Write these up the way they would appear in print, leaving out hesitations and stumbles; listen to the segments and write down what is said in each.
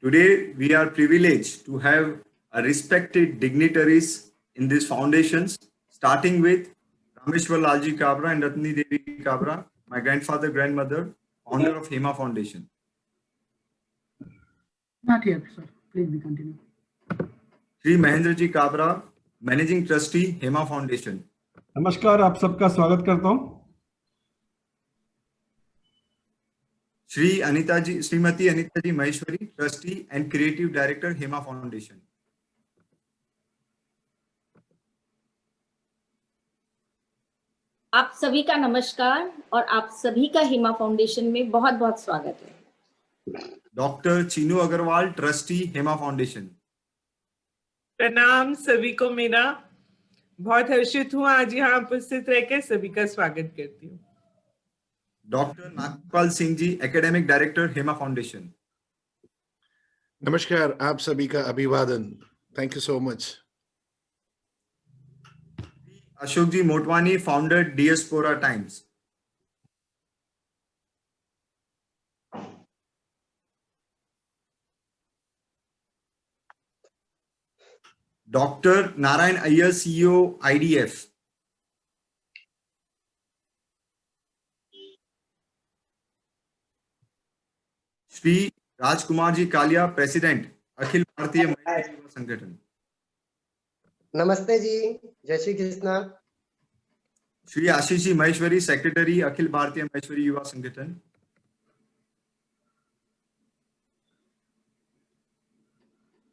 Today, we are privileged to have a respected dignitaries in these foundations, starting with Rameshwar Lalji Kabra and Ratni Devi Kabra, my grandfather, grandmother, founder of HEMA Foundation. Not yet, sir. Please be continue. Shri Mahendraji Kabra, Managing Trustee, HEMA Foundation. नमस्कार, आप सबका स्वागत करता हूं। Shrimati Anita ji Maheshwari, trustee and creative director, Hema Foundation. आप सभी का नमस्कार और आप सभी का हेमा फाउंडेशन में बहुत बहुत स्वागत है। Doctor Chinu Agarwal, trustee, Hema foundation. प्रणाम सभी को मेरा। बहुत हर्षित हूँ आज यहाँ उपस्थित रहकर सभी का स्वागत करती हूँ। Doctor Nagpal Singh ji, academic director, Hema Foundation. नमस्कार, आप सभी का अभिवादन। Thank you so much. Ashok ji Motwani, founder, Diaspora Times. Doctor Narayan Iyer, CEO, IDF. Shri Rajkumar ji Kalia, president, Akhil Bharatiya Mahila Yuva Sangathan. नमस्ते जी, जय Shri Krishna. Shri Ashish ji Maheshwari, secretary, Akhil Bharatiya Maheshwari Yuva Sangathan.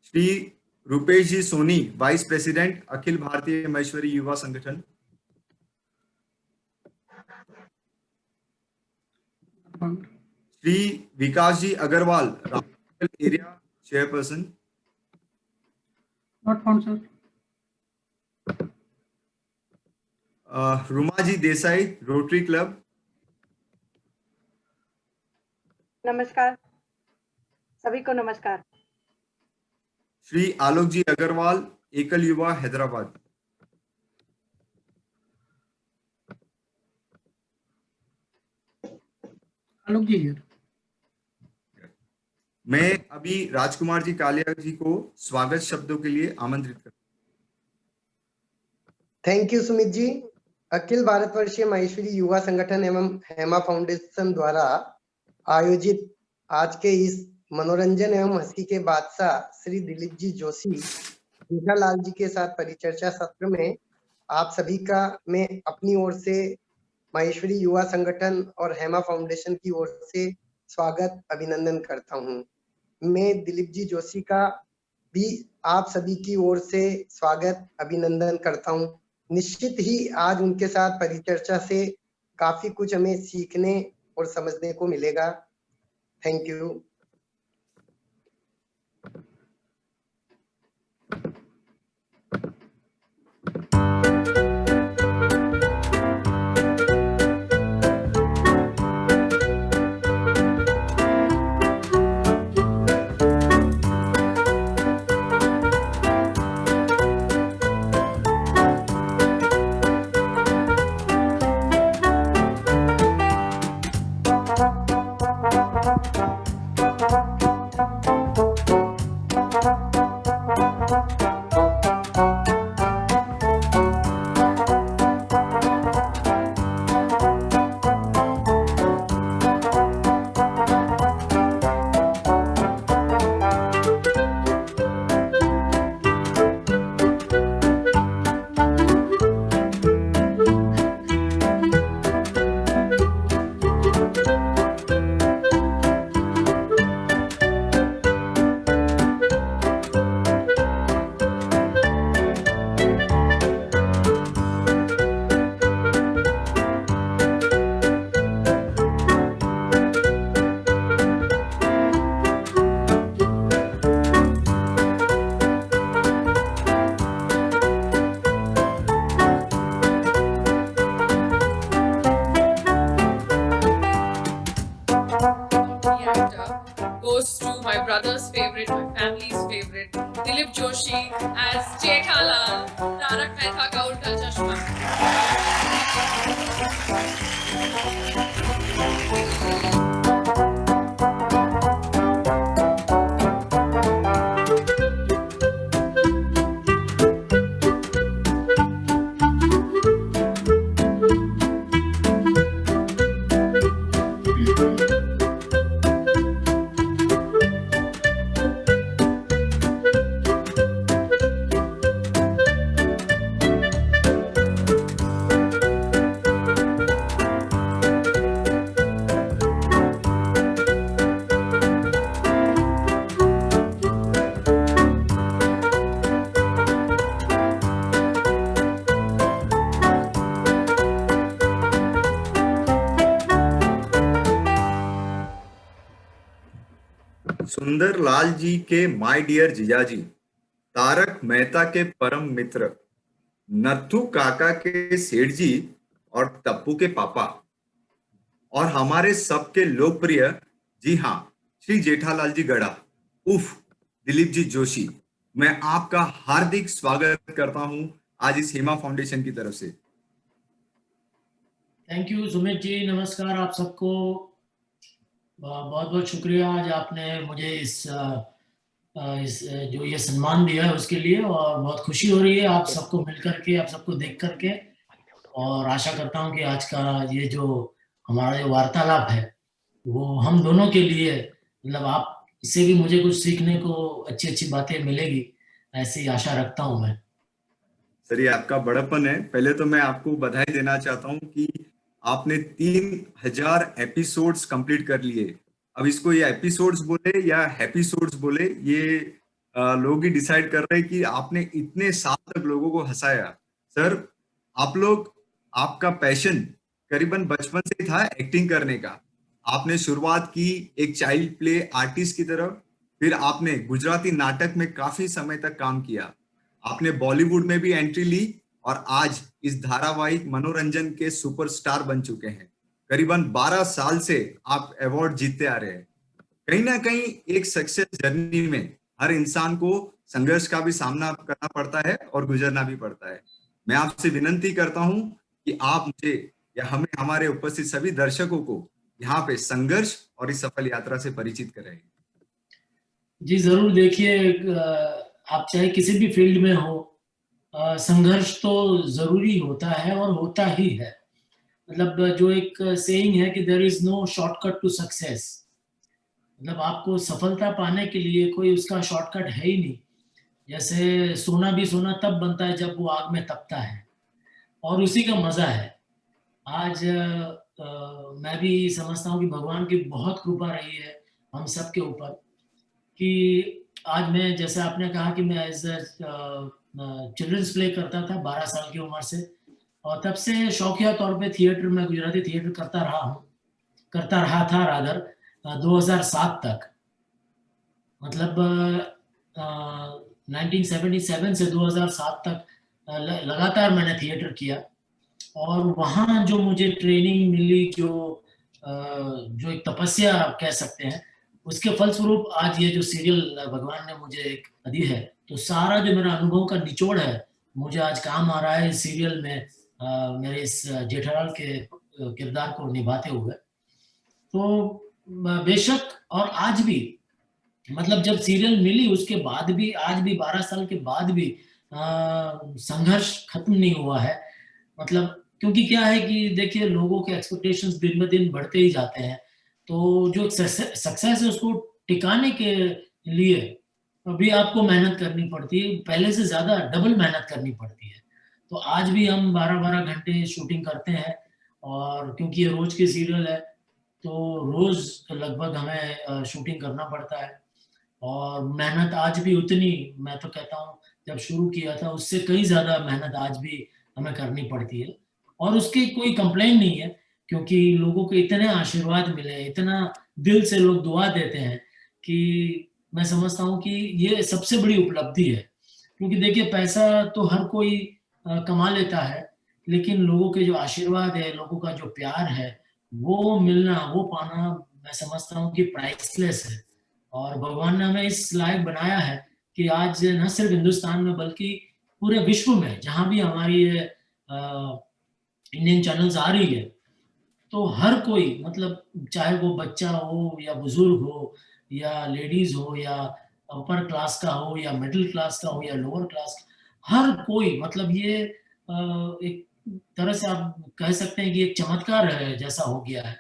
Shri Rupesh ji Soni, vice president, Akhil Bharatiya Maheshwari Yuva Sangathan. Shri Vikas ji Agarwal, Ramnagar area chairperson. Not found, sir. Ruma ji Desai, rotary club. नमस्कार सभी को, नमस्कार। श्री आलोक जी अग्रवाल, एकल युवा, हैदराबाद। Alok ji here. मैं अभी राजकुमार जी कालिया जी को स्वागत शब्दों के लिए आमंत्रित करता हूं। Thank you Sumit ji. अखिल भारतवर्षीय महेश्वरी युवा संगठन एवं हेमा फाउंडेशन द्वारा आयोजित आज के इस मनोरंजन एवं हंसी के बादशाह श्री दिलीप जी जोशी, जेठालाल जी के साथ परिचर्चा सत्र में आप सभी का मैं अपनी ओर से महेश्वरी युवा संगठन और हेमा फाउंडेशन की ओर से स्वागत अभिनंदन करता हूं। मैं दिलीप जी जोशी का भी आप सभी की ओर से स्वागत अभिनंदन करता हूं। निश्चित ही आज उनके साथ परिचर्चा से काफी कुछ हमें सीखने और समझने को मिलेगा। Thank you. Goes to my brother's favorite, my family's favorite, Dilip Joshi as Jethalal, Tarak Mehta Ka Ulta Chashma. सुंदर लाल जी के माय डियर जीजाजी, तारक मेहता के परम मित्र, नत्थू काका के सेठ जी और टप्पू के पापा, और हमारे सबके लोकप्रिय, जी हाँ, श्री जेठालाल जी गड़ा उफ दिलीप जी जोशी, मैं आपका हार्दिक स्वागत करता हूं आज इस हेमा फाउंडेशन की तरफ से। थैंक यू सुमित जी, नमस्कार आप सबको। बहुत बहुत शुक्रिया आज आपने मुझे इस जो ये सम्मान दिया है उसके लिए, और बहुत खुशी हो रही है आप सबको मिल करके, आप सबको देख करके, और आशा करता हूँ कि आज का ये जो हमारा जो वार्तालाप है वो हम दोनों के लिए, मतलब आप इससे भी मुझे कुछ सीखने को अच्छी अच्छी बातें मिलेगी, ऐसी आशा रखता हूँ मैं। सर ये आपका बड़प्पन है। पहले तो मैं आपको बधाई देना चाहता हूँ कि आपने 3000 एपिसोड्स कंप्लीट कर लिए। अब इसको ये एपिसोड्स बोले या हैप्पीसोड्स बोले, ये लोग ही डिसाइड कर रहे हैं कि आपने इतने साल तक लोगों को हंसाया। सर आप लोग, आपका पैशन करीबन बचपन से ही था एक्टिंग करने का। आपने शुरुआत की एक चाइल्ड प्ले आर्टिस्ट की तरफ, फिर आपने गुजराती नाटक में काफी समय तक काम किया, आपने बॉलीवुड में भी एंट्री ली, और आज इस धारावाहिक मनोरंजन के सुपरस्टार बन चुके हैं। करीबन 12 साल से आप अवार्ड जीतते आ रहे हैं। कहीं ना कहीं एक सक्सेस जर्नी में हर इंसान को संघर्ष का भी सामना करना पड़ता है और गुजरना भी पड़ता है। मैं आपसे विनती करता हूं कि आप मुझे या हमें, हमारे उपस्थित सभी दर्शकों को यहाँ पे संघर्ष और इस सफल यात्रा से परिचित कराएं। जी जरूर। देखिए, आप चाहे किसी भी फील्ड में हो, संघर्ष तो जरूरी होता है और होता ही है। मतलब जो एक सेइंग है कि there is no shortcut to success, मतलब आपको सफलता पाने के लिए कोई उसका शॉर्टकट है ही नहीं। जैसे सोना भी सोना तब बनता है जब वो आग में तपता है, और उसी का मजा है। आज मैं भी समझता हूँ कि भगवान की बहुत कृपा रही है हम सब के ऊपर, कि आज मैं, जैसे आपने कहा कि मैं एज चिल्ड्रंस प्ले करता था 12 साल की उम्र से, और तब से शौकिया तौर पे थिएटर में, गुजराती थिएटर करता रहा था रादर 2007 तक। मतलब 1977 से 2007 तक लगातार मैंने थिएटर किया, और वहाँ जो मुझे ट्रेनिंग मिली, जो एक तपस्या आप कह सकते हैं, उसके फलस्वरूप आज ये जो सीरियल भगवान ने मुझे एक दी है, तो सारा जो मेरा अनुभव का निचोड़ है मुझे आज काम आ रहा है इस सीरियल में, मेरे इस जेठालाल के किरदार को निभाते हुए। तो बेशक, और आज भी, मतलब जब सीरियल मिली उसके बाद भी, आज भी 12 साल के बाद भी संघर्ष खत्म नहीं हुआ है। मतलब क्योंकि क्या है कि देखिए, लोगों के एक्सपेक्टेशंस दिन ब दिन बढ़ते ही जाते हैं, तो जो सक्सेस है उसको टिकाने के लिए अभी आपको मेहनत करनी पड़ती है, पहले से ज्यादा डबल मेहनत करनी पड़ती है। तो आज भी हम 12-12 घंटे शूटिंग करते हैं, और क्योंकि ये रोज की सीरियल है तो रोज लगभग हमें शूटिंग करना पड़ता है, और मेहनत आज भी उतनी, मैं तो कहता हूँ जब शुरू किया था उससे कई ज्यादा मेहनत आज भी हमें करनी पड़ती है। और उसकी कोई कंप्लेन नहीं है, क्योंकि लोगों के इतने आशीर्वाद मिले, इतना दिल से लोग दुआ देते हैं, कि मैं समझता हूँ कि ये सबसे बड़ी उपलब्धि है। क्योंकि देखिए, पैसा तो हर कोई कमा लेता है, लेकिन लोगों के जो आशीर्वाद है, लोगों का जो प्यार है, वो मिलना, वो पाना, मैं समझता हूँ कि प्राइसलेस है। और भगवान ने हमें इस लायक बनाया है कि आज न सिर्फ हिंदुस्तान में बल्कि पूरे विश्व में जहाँ भी हमारी ये इंडियन चैनल्स आ रही है, तो हर कोई, मतलब चाहे वो बच्चा हो या बुजुर्ग हो या लेडीज हो या अपर क्लास का हो या मिडिल क्लास का हो या लोअर क्लास का, हर कोई, मतलब ये एक तरह से आप कह सकते हैं कि एक चमत्कार है जैसा हो गया है,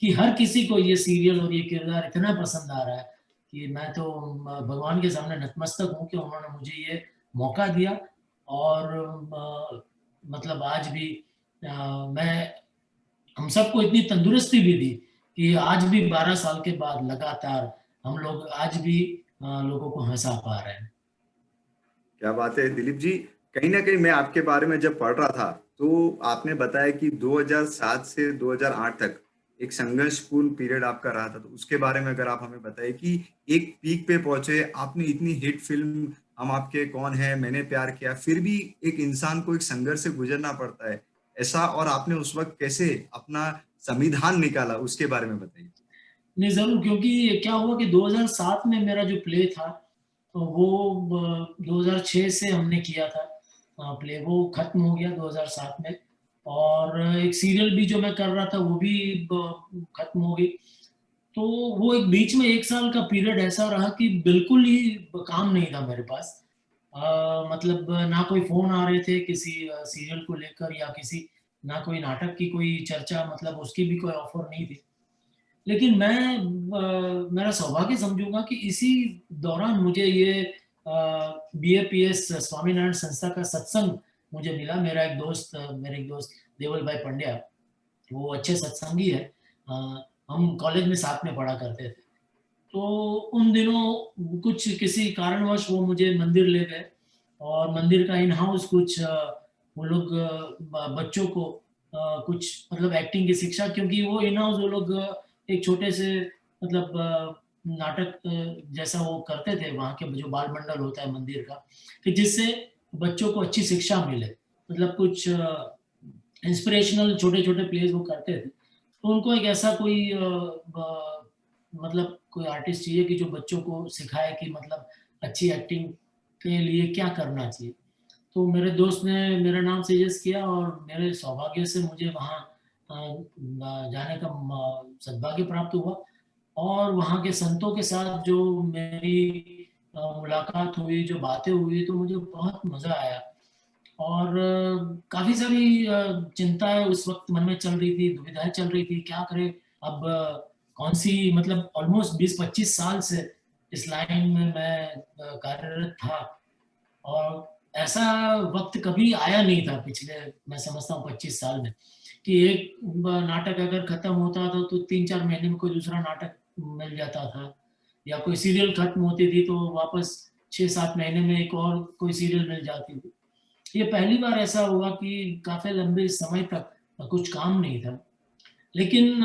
कि हर किसी को ये सीरियल और ये किरदार इतना पसंद आ रहा है कि मैं तो भगवान के सामने नतमस्तक हूँ कि उन्होंने मुझे ये मौका दिया। और मतलब आज भी मैं हम सबको इतनी तंदुरुस्ती भी दी कि आज भी 12 साल के बाद लगातार हम लोग आज भी लोगों को हंसा पा रहे हैं। क्या बात है दिलीप जी। कहीं ना कहीं मैं आपके बारे में जब पढ़ रहा था तो आपने बताया कि 2007 से 2008 तक एक संघर्षपूर्ण पीरियड आपका रहा था, तो उसके बारे में अगर आप हमें बताएं कि एक पीक पे पहुंचे, आपने इतनी हिट फिल्म हम आपके कौन है, मैंने प्यार किया, फिर भी एक इंसान को एक संघर्ष से गुजरना पड़ता है ऐसा, और आपने उस वक्त कैसे अपना संविधान निकाला, उसके बारे में बताइए। नहीं जरूर, क्योंकि क्या हुआ कि 2007 में मेरा जो प्ले था तो वो 2006 से हमने किया था प्ले, वो खत्म हो गया 2007 में। और एक सीरियल भी जो मैं कर रहा था वो भी खत्म हो गई। तो वो एक बीच में 1 साल का पीरियड ऐसा रहा कि बिल्कुल ही काम नहीं था मेरे पास। मतलब ना कोई फोन आ रहे थे किसी सीरियल को लेकर या किसी, ना कोई नाटक की कोई चर्चा, मतलब उसकी भी कोई ऑफर नहीं थी। लेकिन मैं मेरा सौभाग्य समझूंगा कि इसी दौरान मुझे ये BAPS स्वामीनारायण संस्था का सत्संग मुझे मिला। मेरे एक दोस्त देवल भाई पंड्या, वो अच्छे सत्संगी है, हम कॉलेज में साथ में पढ़ा करते थे। तो उन दिनों कुछ किसी कारणवश वो मुझे मंदिर ले गए और मंदिर का इन हाउस कुछ वो लोग बच्चों को कुछ मतलब एक्टिंग की शिक्षा, क्योंकि वो इन हाउस वो लोग एक छोटे से मतलब नाटक जैसा वो करते थे वहाँ के जो बाल मंडल होता है मंदिर का, कि जिससे बच्चों को अच्छी शिक्षा मिले, मतलब कुछ इंस्पिरेशनल छोटे छोटे प्लेस वो करते थे। तो उनको एक ऐसा कोई मतलब कोई आर्टिस्ट चाहिए कि जो बच्चों को सिखाए कि मतलब अच्छी एक्टिंग के लिए क्या करना चाहिए। तो मेरे दोस्त ने मेरा नाम सजेस्ट किया और मेरे सौभाग्य से मुझे वहाँ जाने का सद्भाग्य प्राप्त हुआ। और वहाँ के संतों के साथ जो मेरी मुलाकात हुई, जो बातें हुई, तो मुझे बहुत मज़ा आया। और काफ़ी सारी चिंताएं उस वक्त मन में चल रही थी, दुविधाएं चल रही थी, क्या करें अब, कौन सी, मतलब ऑलमोस्ट 20-25 साल से इस लाइन में मैं कार्यरत था और ऐसा वक्त कभी आया नहीं था पिछले, मैं समझता हूँ 25 साल में, कि एक नाटक अगर खत्म होता था तो 3-4 महीने में कोई दूसरा नाटक मिल जाता था, या कोई सीरियल खत्म होती थी तो वापस 6-7 महीने में एक और कोई सीरियल मिल जाती थी। ये पहली बार ऐसा हुआ कि काफी लंबे समय तक कुछ काम नहीं था। लेकिन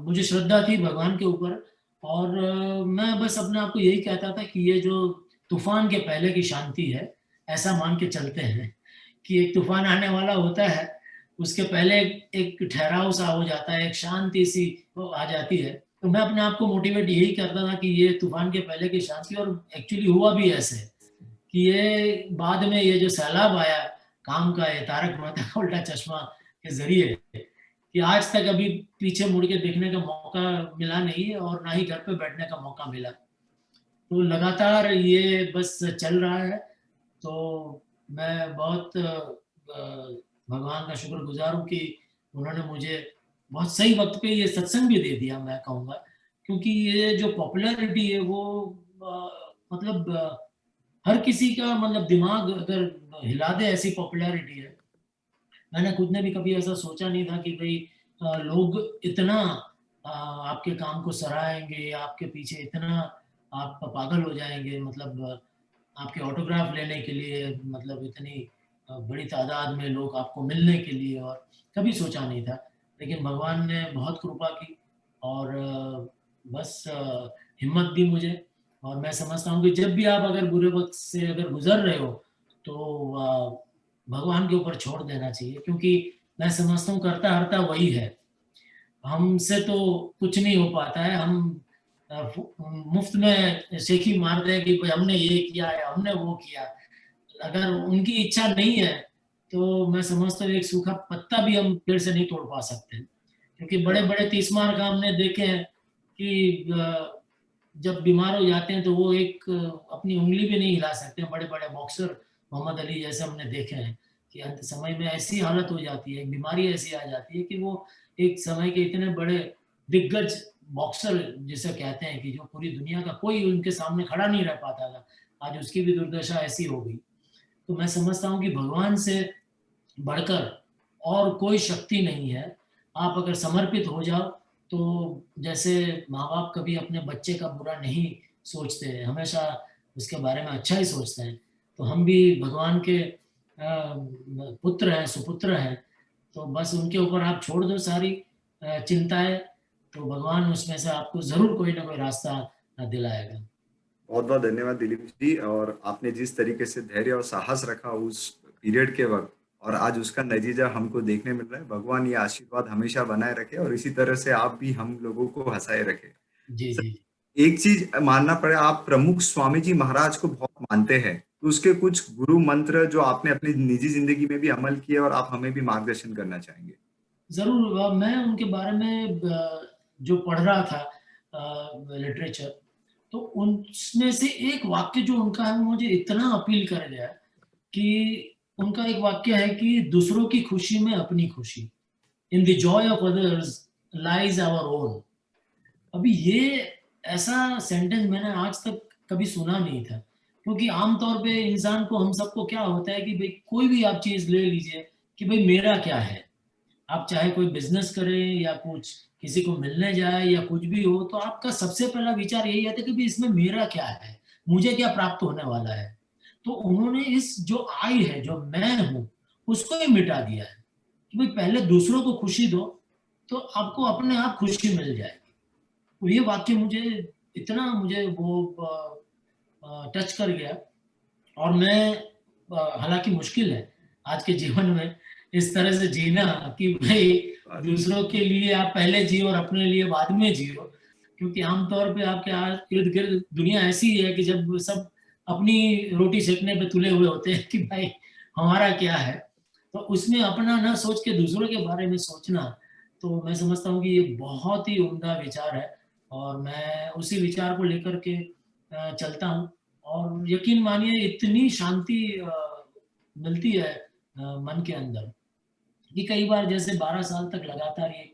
मुझे श्रद्धा थी भगवान के ऊपर, और मैं बस अपने आप को यही कहता था कि ये जो तूफान के पहले की शांति है, ऐसा मान के चलते हैं कि एक तूफान आने वाला होता है, उसके पहले एक ठहराव सा हो जाता है, एक शांति सी आ जाती है। तो मैं अपने आप को मोटिवेट यही करता था कि ये तूफान के पहले की शांति, और एक्चुअली हुआ भी ऐसे कि ये बाद में ये जो सैलाब आया काम का, ये तारक मेहता का उल्टा चश्मा के जरिए, कि आज तक अभी पीछे मुड़ के देखने का मौका मिला नहीं है और ना ही घर पे बैठने का मौका मिला। तो लगातार ये बस चल रहा है। तो मैं बहुत भगवान का शुक्रगुजार हूँ कि उन्होंने मुझे बहुत सही वक्त पे ये सत्संग भी दे दिया, मैं कहूँगा, क्योंकि ये जो पॉपुलैरिटी है वो मतलब हर किसी का मतलब दिमाग अगर हिला दे, ऐसी पॉपुलैरिटी है। मैंने खुद ने भी कभी ऐसा सोचा नहीं था कि भाई लोग इतना आपके काम को सराहेंगे, आपके पीछे इतना आप पागल हो जाएंगे, मतलब आपके ऑटोग्राफ लेने के लिए, मतलब इतनी बड़ी तादाद में लोग आपको मिलने के लिए, और कभी सोचा नहीं था। लेकिन भगवान ने बहुत कृपा की और बस हिम्मत दी मुझे। और मैं समझता हूँ कि जब भी आप अगर बुरे वक्त से अगर गुजर रहे हो तो भगवान के ऊपर छोड़ देना चाहिए, क्योंकि मैं समझता हूँ करता हरता वही है, हमसे तो कुछ नहीं हो पाता है। हम मुफ्त में शेखी मार दें कि भाई हमने ये किया है, हमने वो किया, अगर उनकी इच्छा नहीं है तो मैं समझता हूँ एक सूखा पत्ता भी हम पेड़ से नहीं तोड़ पा सकते। क्योंकि बड़े बड़े तीसमार का हमने देखे हैं कि जब बीमार हो जाते हैं तो वो एक अपनी उंगली भी नहीं हिला सकते। बड़े बड़े बॉक्सर मोहम्मद अली जैसे हमने देखे हैं कि अंत समय में ऐसी हालत हो जाती है, एक बीमारी ऐसी आ जाती है कि वो एक समय के इतने बड़े दिग्गज बॉक्सर जिसे कहते हैं कि जो पूरी दुनिया का कोई उनके सामने खड़ा नहीं रह पाता था, आज उसकी भी दुर्दशा ऐसी हो गई। तो मैं समझता हूँ कि भगवान से बढ़कर और कोई शक्ति नहीं है। आप अगर समर्पित हो जाओ तो जैसे माँ बाप कभी अपने बच्चे का बुरा नहीं सोचते हैं, हमेशा उसके बारे में अच्छा ही सोचते हैं, तो हम भी भगवान के पुत्र हैं, सुपुत्र हैं। तो बस उनके ऊपर आप छोड़ दो सारी चिंताएं, तो भगवान उसमें से आपको जरूर कोई ना कोई रास्ता दिलाएगा। बहुत बहुत धन्यवाद दिलीप जी। और आपने जिस तरीके से धैर्य और साहस रखा उस पीरियड के वक्त, और आज उसका नतीजा हमको देखने मिल रहा है। भगवान ये आशीर्वाद हमेशा बनाए रखे और इसी तरह से आप भी हम लोगों को हंसाए रखे। जी जी। एक चीज मानना पड़े, आप प्रमुख स्वामी जी महाराज को बहुत मानते हैं, तो उसके कुछ गुरु मंत्र जो आपने अपनी निजी जिंदगी में भी अमल किए और आप हमें भी मार्गदर्शन करना चाहेंगे? जरूर। मैं उनके बारे में जो पढ़ रहा था लिटरेचर, तो उसमें से एक वाक्य जो उनका है मुझे इतना अपील कर गया कि उनका एक वाक्य है कि दूसरों की खुशी में अपनी खुशी, in the joy of others lies our own. अभी ये ऐसा सेंटेंस मैंने आज तक कभी सुना नहीं था, क्योंकि आमतौर पे इंसान को, हम सबको क्या होता है कि भाई कोई भी आप चीज ले लीजिए कि भाई मेरा क्या है। आप चाहे कोई बिजनेस करें या कुछ किसी को मिलने जाए या कुछ भी हो, तो आपका सबसे पहला विचार यही आता है कि भाई इसमें मेरा क्या है, मुझे क्या प्राप्त होने वाला है। तो उन्होंने इस जो आई है, जो मैं हूं, उसको ही मिटा दिया है कि भाई पहले दूसरों को खुशी दो तो आपको अपने आप खुशी मिल जाएगी। तो ये वाक्य मुझे वो टच कर गया। और मैं, हालांकि मुश्किल है आज के जीवन में इस तरह से जीना कि भाई दूसरों के लिए आप पहले जियो और अपने लिए बाद में जियो, क्योंकि आमतौर पे आपके इर्द गिर्द दुनिया ऐसी है कि जब सब अपनी रोटी सेकने पे तुले हुए होते हैं कि भाई हमारा क्या है, तो उसमें अपना ना सोच के दूसरों के बारे में सोचना, तो मैं समझता हूँ कि ये बहुत ही उम्दा विचार है और मैं उसी विचार को लेकर के चलता हूँ। और यकीन मानिए इतनी शांति मिलती है मन के अंदर कि कई बार जैसे 12 साल तक लगातार ये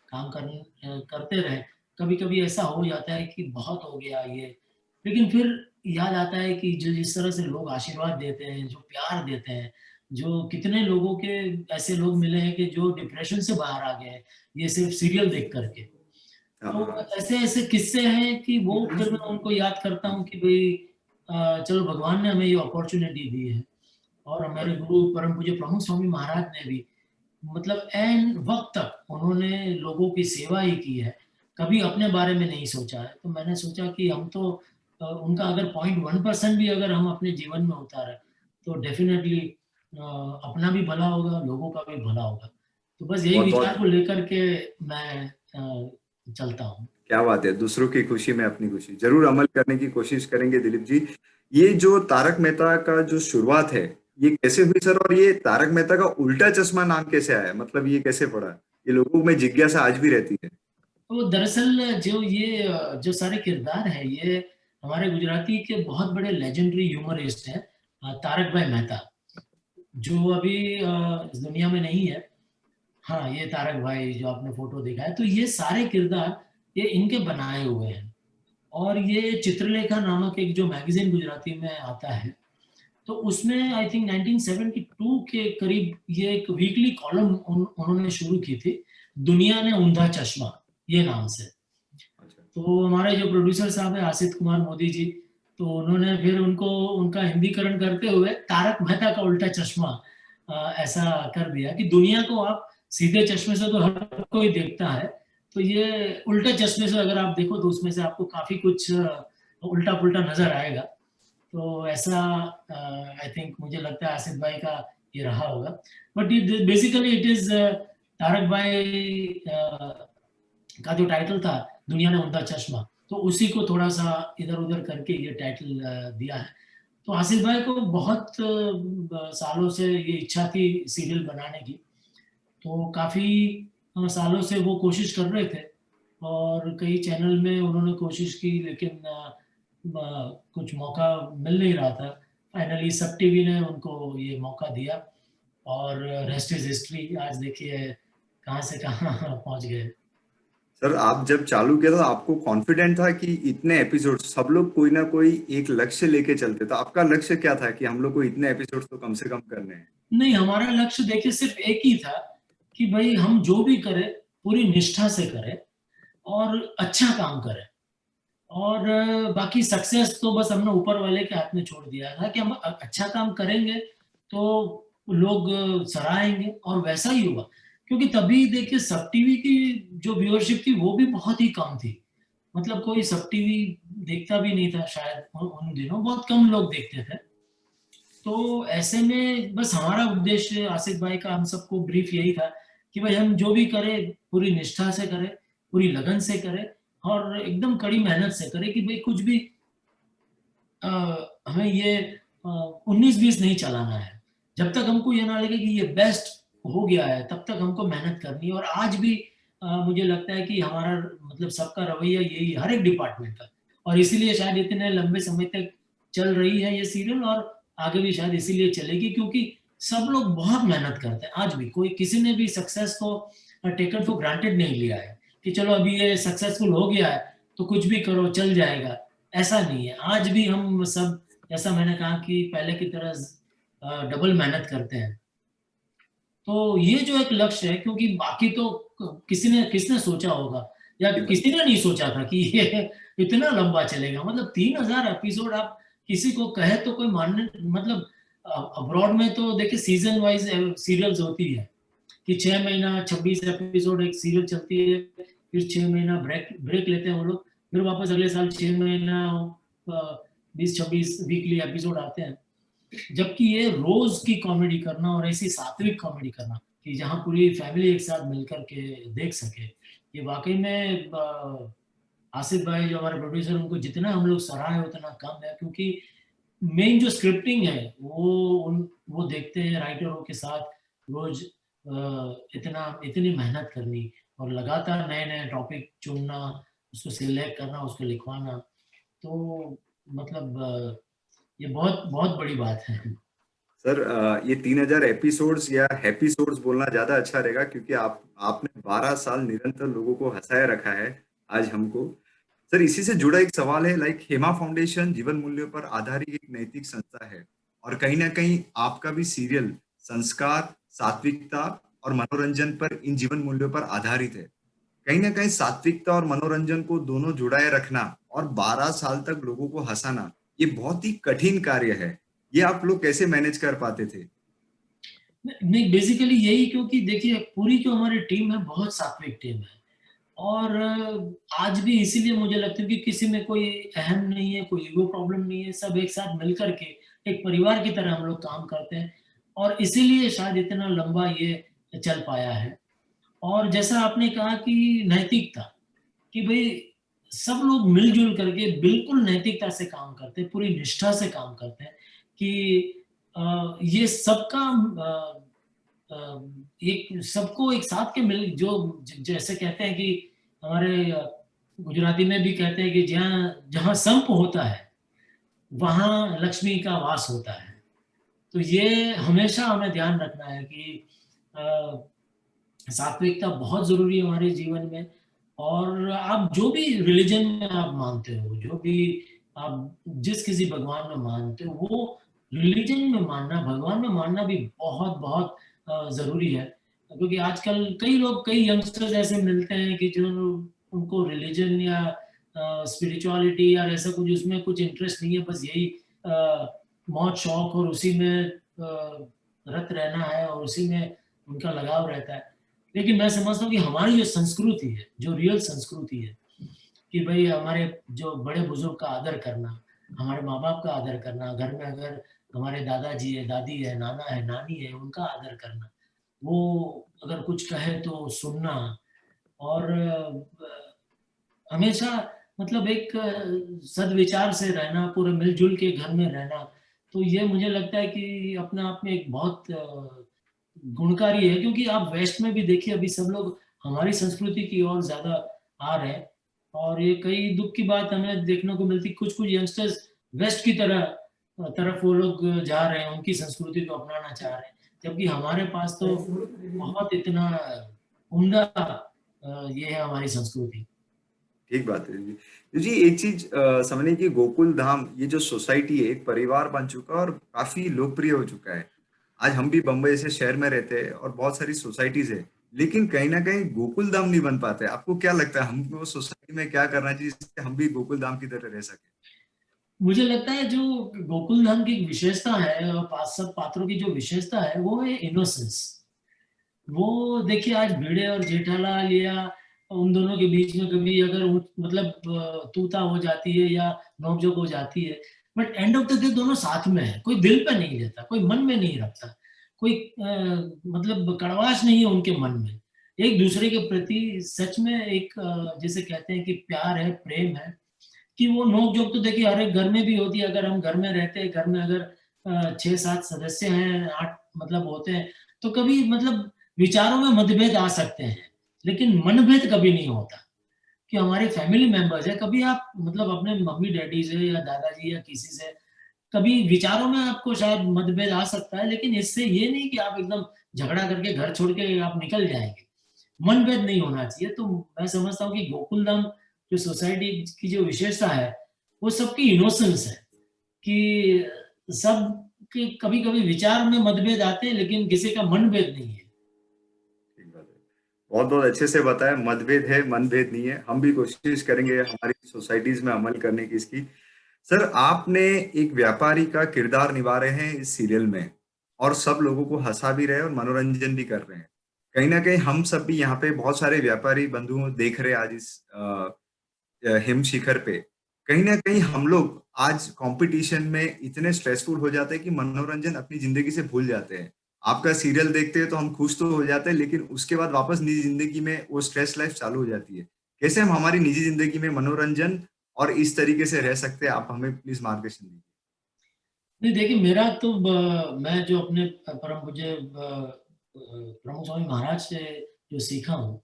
काम करते रहे, कभी कभी ऐसा हो जाता है कि बहुत हो गया ये, लेकिन फिर याद आता है कि जो जिस तरह से लोग आशीर्वाद देते हैं, जो प्यार देते हैं, जो कितने लोगों के ऐसे लोग मिले हैं कि जो डिप्रेशन से बाहर आ गए हैं ये सिर्फ सीरियल देख करके। तो ऐसे ऐसे किस्से हैं कि वो फिर मैं उनको याद करता हूँ कि भाई चलो भगवान ने हमें ये अपॉर्चुनिटी दी है। और हमारे गुरु परम पूज्य प्रमुख स्वामी महाराज ने भी मतलब एन वक्त तक उन्होंने लोगों की सेवा ही की है, कभी अपने बारे में नहीं सोचा है। तो मैंने सोचा कि हम तो उनका अगर 0.1% भी अगर हम अपने जीवन में उतारे तो डेफिनेटली अपना भी भला होगा, लोगों का भी भला होगा। तो बस यही विचार को लेकर के मैं चलता हूँ। क्या बात है, दूसरों की खुशी में अपनी खुशी, जरूर अमल करने की कोशिश करेंगे दिलीप जी। ये जो तारक मेहता का जो शुरुआत है ये कैसे हुई सर, और ये तारक मेहता का उल्टा चश्मा नाम कैसे आया, मतलब ये कैसे पड़ा? ये लोगों में जिज्ञासा आज भी रहती है। तो दरअसल जो सारे किरदार हैं ये हमारे गुजराती के बहुत बड़े लेजेंडरी ह्यूमरिस्ट हैं, तारक भाई मेहता, जो अभी इस दुनिया में नहीं है। हाँ, ये तारक भाई जो आपने फोटो देखा है, तो ये सारे किरदार ये इनके बनाए हुए हैं। और ये चित्रलेखा नामक एक जो मैगजीन गुजराती में आता है, तो उसमें आई थिंक 1972 के करीब ये एक वीकली कॉलम उन्होंने शुरू की थी, दुनिया ने ऊंधा चश्मा ये नाम से। तो हमारे जो प्रोड्यूसर साहब है आसित कुमार मोदी जी, तो उन्होंने फिर उनका हिंदीकरण करते हुए तारक मेहता का उल्टा चश्मा ऐसा कर दिया कि दुनिया को आप सीधे चश्मे से तो हर कोई देखता है, तो ये उल्टे चश्मे से अगर आप देखो तो उसमें से आपको काफी कुछ उल्टा पुल्टा नजर आएगा। तो ऐसा आई थिंक मुझे लगता है आसिफ भाई का ये रहा होगा। But basically it is Tarak भाई का जो टाइटल था दुनिया ने ऊंधा चश्मा, तो उसी को थोड़ा सा इधर उधर करके ये टाइटल दिया है। तो आसिफ भाई को बहुत सालों से ये इच्छा थी सीरियल बनाने की, तो काफी सालों से वो कोशिश कर रहे थे और कई चैनल में उन्होंने कोशिश की, लेकिन कुछ मौका मिल नहीं रहा था। फाइनली सब टीवी ने उनको ये मौका दिया और रेस्ट इज हिस्ट्री। आज देखिए कहाँ से कहाँ पहुंच गए। सर आप जब चालू किया था आपको कॉन्फिडेंट था कि इतने एपिसोड सब लोग कोई ना कोई एक लक्ष्य लेके चलते, तो आपका लक्ष्य क्या था कि हम लोग को इतने एपिसोड तो कम से कम करने हैं? नहीं, हमारा लक्ष्य देखिए सिर्फ एक ही था कि भाई हम जो भी करें पूरी निष्ठा से करें और अच्छा काम करें, और बाकी सक्सेस तो बस हमने ऊपर वाले के हाथ में छोड़ दिया था कि हम अच्छा काम करेंगे तो लोग सराहेंगे, और वैसा ही हुआ। क्योंकि तभी देखिए सब टीवी की जो व्यूअरशिप थी वो भी बहुत ही कम थी, मतलब कोई सब टीवी देखता भी नहीं था शायद, उन दिनों बहुत कम लोग देखते थे। तो ऐसे में बस हमारा उद्देश्य आसिफ भाई का हम सबको ब्रीफ यही था कि भाई हम जो भी करें पूरी निष्ठा से करें, पूरी लगन से करें और एकदम कड़ी मेहनत से करें कि भाई कुछ भी हमें ये 19-20 नहीं चलाना है। जब तक हमको ये ना लगे कि ये बेस्ट हो गया है तब तक हमको मेहनत करनी है। और आज भी मुझे लगता है कि हमारा मतलब सबका रवैया यही है, हर एक डिपार्टमेंट का, और इसीलिए शायद इतने लंबे समय तक चल रही है ये सीरियल, और आगे भी शायद इसीलिए चलेगी क्योंकि सब लोग बहुत मेहनत करते हैं। आज भी कोई किसी ने भी सक्सेस को टेकन फॉर ग्रांटेड नहीं लिया है कि चलो अभी ये सक्सेसफुल हो गया है तो कुछ भी करो चल जाएगा, ऐसा नहीं है। आज भी हम सब, जैसा मैंने कहा कि पहले की तरह डबल मेहनत करते हैं। तो ये जो एक लक्ष्य है, क्योंकि बाकी तो किसने सोचा होगा या किसी ने नहीं सोचा था कि ये इतना लंबा चलेगा। मतलब 3000 एपिसोड आप किसी को कहे तो कोई मानने, मतलब अब्रॉड में तो देखिए सीजन वाइज सीरियल्स होती है कि 6 महीना 26 एपिसोड एक सीरियल चलती है, फिर 6 महीना ब्रेक लेते हैं वो लोग, फिर वापस अगले साल 6 महीना 20-26 वीकली एपिसोड आते हैं। जबकि ये रोज की कॉमेडी करना और ऐसी सात्विक कॉमेडी करना कि जहाँ पूरी फैमिली एक साथ मिलकर के देख सके, ये वाकई में आसिफ भाई जो हमारे प्रोड्यूसर, उनको जितना हम लोग सराहे उतना कम है। क्योंकि मेन जो स्क्रिप्टिंग है वो देखते हैं राइटरों के साथ रोज इतनी मेहनत करनी और लगातार नए नए टॉपिक चुनना, उसको सिलेक्ट करना, उसको लिखवाना, तो मतलब ये बहुत बहुत बड़ी बात है। सर ये 3000 एपिसोड्स या हैप्पीसोड्स बोलना ज्यादा अच्छा रहेगा क्योंकि आपने 12 साल निरंतर लोगों को हंसाया रखा है आज हमको। सर इसी से जुड़ा एक सवाल है, लाइक हेमा फाउंडेशन जीवन मूल्यों पर आधारित एक नैतिक संस्था है और कहीं ना कहीं आपका भी सीरियल संस्कार, सात्विकता और मनोरंजन पर, इन जीवन मूल्यों पर आधारित है। कहीं ना कहीं सात्विकता और मनोरंजन को दोनों जुड़ाए रखना और 12 साल तक लोगों को हंसाना, ये बहुत ही कठिन कार्य है। ये आप लोग कैसे मैनेज कर पाते थे? नहीं, बेसिकली यही, क्योंकि देखिए पूरी जो हमारी टीम है बहुत सात्विक टीम है, और आज भी इसीलिए मुझे लगता है कि किसी में कोई अहम नहीं है, कोई ईगो प्रॉब्लम नहीं है, सब एक साथ मिलकर के एक परिवार की तरह हम लोग काम करते हैं, और इसीलिए शायद इतना लंबा ये चल पाया है। और जैसा आपने कहा कि नैतिकता, कि भाई सब लोग मिलजुल करके बिल्कुल नैतिकता से काम करते हैं, पूरी निष्ठा से काम करते हैं कि ये सबका एक सबको एक साथ के मिल, जो जैसे कहते हैं कि हमारे गुजराती में भी कहते हैं कि जहाँ संप होता है वहाँ लक्ष्मी का वास होता है। तो ये हमेशा हमें ध्यान रखना है कि सात्विकता बहुत जरूरी है हमारे जीवन में। और आप जो भी रिलीजन में आप मानते हो, जो भी आप जिस किसी भगवान में मानते हो, वो रिलीजन में मानना, भगवान में मानना भी बहुत बहुत जरूरी है। क्योंकि आजकल कई यंगस्टर्स ऐसे मिलते हैं कि जो उनको रिलीजन या स्पिरिचुअलिटी या ऐसा कुछ, उसमें कुछ इंटरेस्ट नहीं है, बस यही मौज शौक और उसी में रत रहना है और उसी में उनका लगाव रहता है। लेकिन मैं समझता हूँ कि हमारी जो संस्कृति है, जो रियल संस्कृति है, कि भाई हमारे जो बड़े बुजुर्ग का आदर करना, हमारे माँ बाप का आदर करना, घर में अगर हमारे दादाजी है, दादी है, नाना है, नानी है, उनका आदर करना, वो अगर कुछ कहे तो सुनना, और हमेशा मतलब एक सद्विचार से रहना, पूरे मिलजुल के घर में रहना, तो ये मुझे लगता है कि अपने आप में एक बहुत गुणकारी है। क्योंकि आप वेस्ट में भी देखिए अभी सब लोग हमारी संस्कृति की ओर ज्यादा आ रहे हैं, और ये कई दुख की बात हमें देखने को मिलती, कुछ यंगस्टर्स वेस्ट की तरफ वो लोग जा रहे हैं, उनकी संस्कृति को अपनाना चाह रहे हैं, जबकि हमारे पास तो बहुत इतना उम्दा ये है हमारी संस्कृति। ठीक बात है जी। एक चीज समझने की, गोकुल धाम ये जो सोसाइटी है एक परिवार बन चुका है और काफी लोकप्रिय हो चुका है। आज हम भी बम्बई जैसे शहर में रहते हैं और बहुत सारी सोसाइटीज है, लेकिन कहीं ना कहीं गोकुल धाम नहीं बन पाते। आपको क्या लगता है हमको सोसाइटी में क्या करना चाहिए जिससे हम भी गोकुल धाम की तरह रह सके? मुझे लगता है जो गोकुल धाम की विशेषता है और सब पात्रों की जो विशेषता है वो है इनोसेंस। वो देखिए आज भिड़े और जेठालाल या उन दोनों के बीच में कभी अगर मतलब तूता हो जाती है या नोकझोंक हो जाती है, but end of the day दोनों साथ में है। कोई दिल पे नहीं लेता, कोई मन में नहीं रखता, कोई मतलब कड़वाश नहीं है उनके मन में। एक दूसरे के प्रति सच में एक जैसे कहते हैं कि प्यार है, प्रेम है, कि वो नोकझोंक तो देखिए हर एक घर में भी होती है। अगर हम घर में रहते हैं, घर में अगर 6-7 सदस्य हैं, 8 मतलब होते हैं, तो कभी मतलब विचारों में मतभेद आ सकते हैं, लेकिन मनभेद कभी नहीं होता। कि हमारे फैमिली मेंबर्स है, कभी आप मतलब अपने मम्मी डैडी से या दादाजी या किसी से कभी विचारों में आपको शायद मतभेद आ सकता है, लेकिन इससे ये नहीं कि आप एकदम झगड़ा करके घर छोड़ के आप निकल जाएंगे। मनभेद नहीं होना चाहिए। तो मैं समझता हूँ कि गोकुल धाम जो सोसाइटी की जो विशेषता है वो सबकी इनोसेंस है, कि सब के कभी कभी विचार में मतभेद आते हैं लेकिन किसी का मनभेद नहीं है। बहुत बहुत अच्छे से बताया, मतभेद है, मनभेद नहीं है। हम भी कोशिश करेंगे हमारी सोसाइटीज में अमल करने की इसकी। सर, आपने एक व्यापारी का किरदार निभा रहे हैं इस सीरियल में और सब लोगों को हंसा भी रहे और मनोरंजन भी कर रहे हैं। कहीं ना कहीं हम सब भी यहाँ पे बहुत सारे व्यापारी बंधुओं देख रहे हैं आज इस हिम शिखर पे। कहीं ना कहीं हम लोग आज कंपटीशन में इतने स्ट्रेसफुल हो जाते हैं कि मनोरंजन अपनी जिंदगी से भूल जाते हैं। आपका सीरियल देखते हैं तो हम खुश तो हो जाते हैं, लेकिन उसके बाद वापस निजी जिंदगी में वो स्ट्रेस लाइफ चालू हो जाती है। कैसे हम हमारी निजी जिंदगी में मनोरंजन और इस तरीके से रह सकते हैं, आप हमें प्लीज मार्गदर्शन दीजिए। नहीं देखिए, मेरा तो मैं जो अपने परम पूज्य प्रमुख स्वामी महाराज से जो सीखा हूँ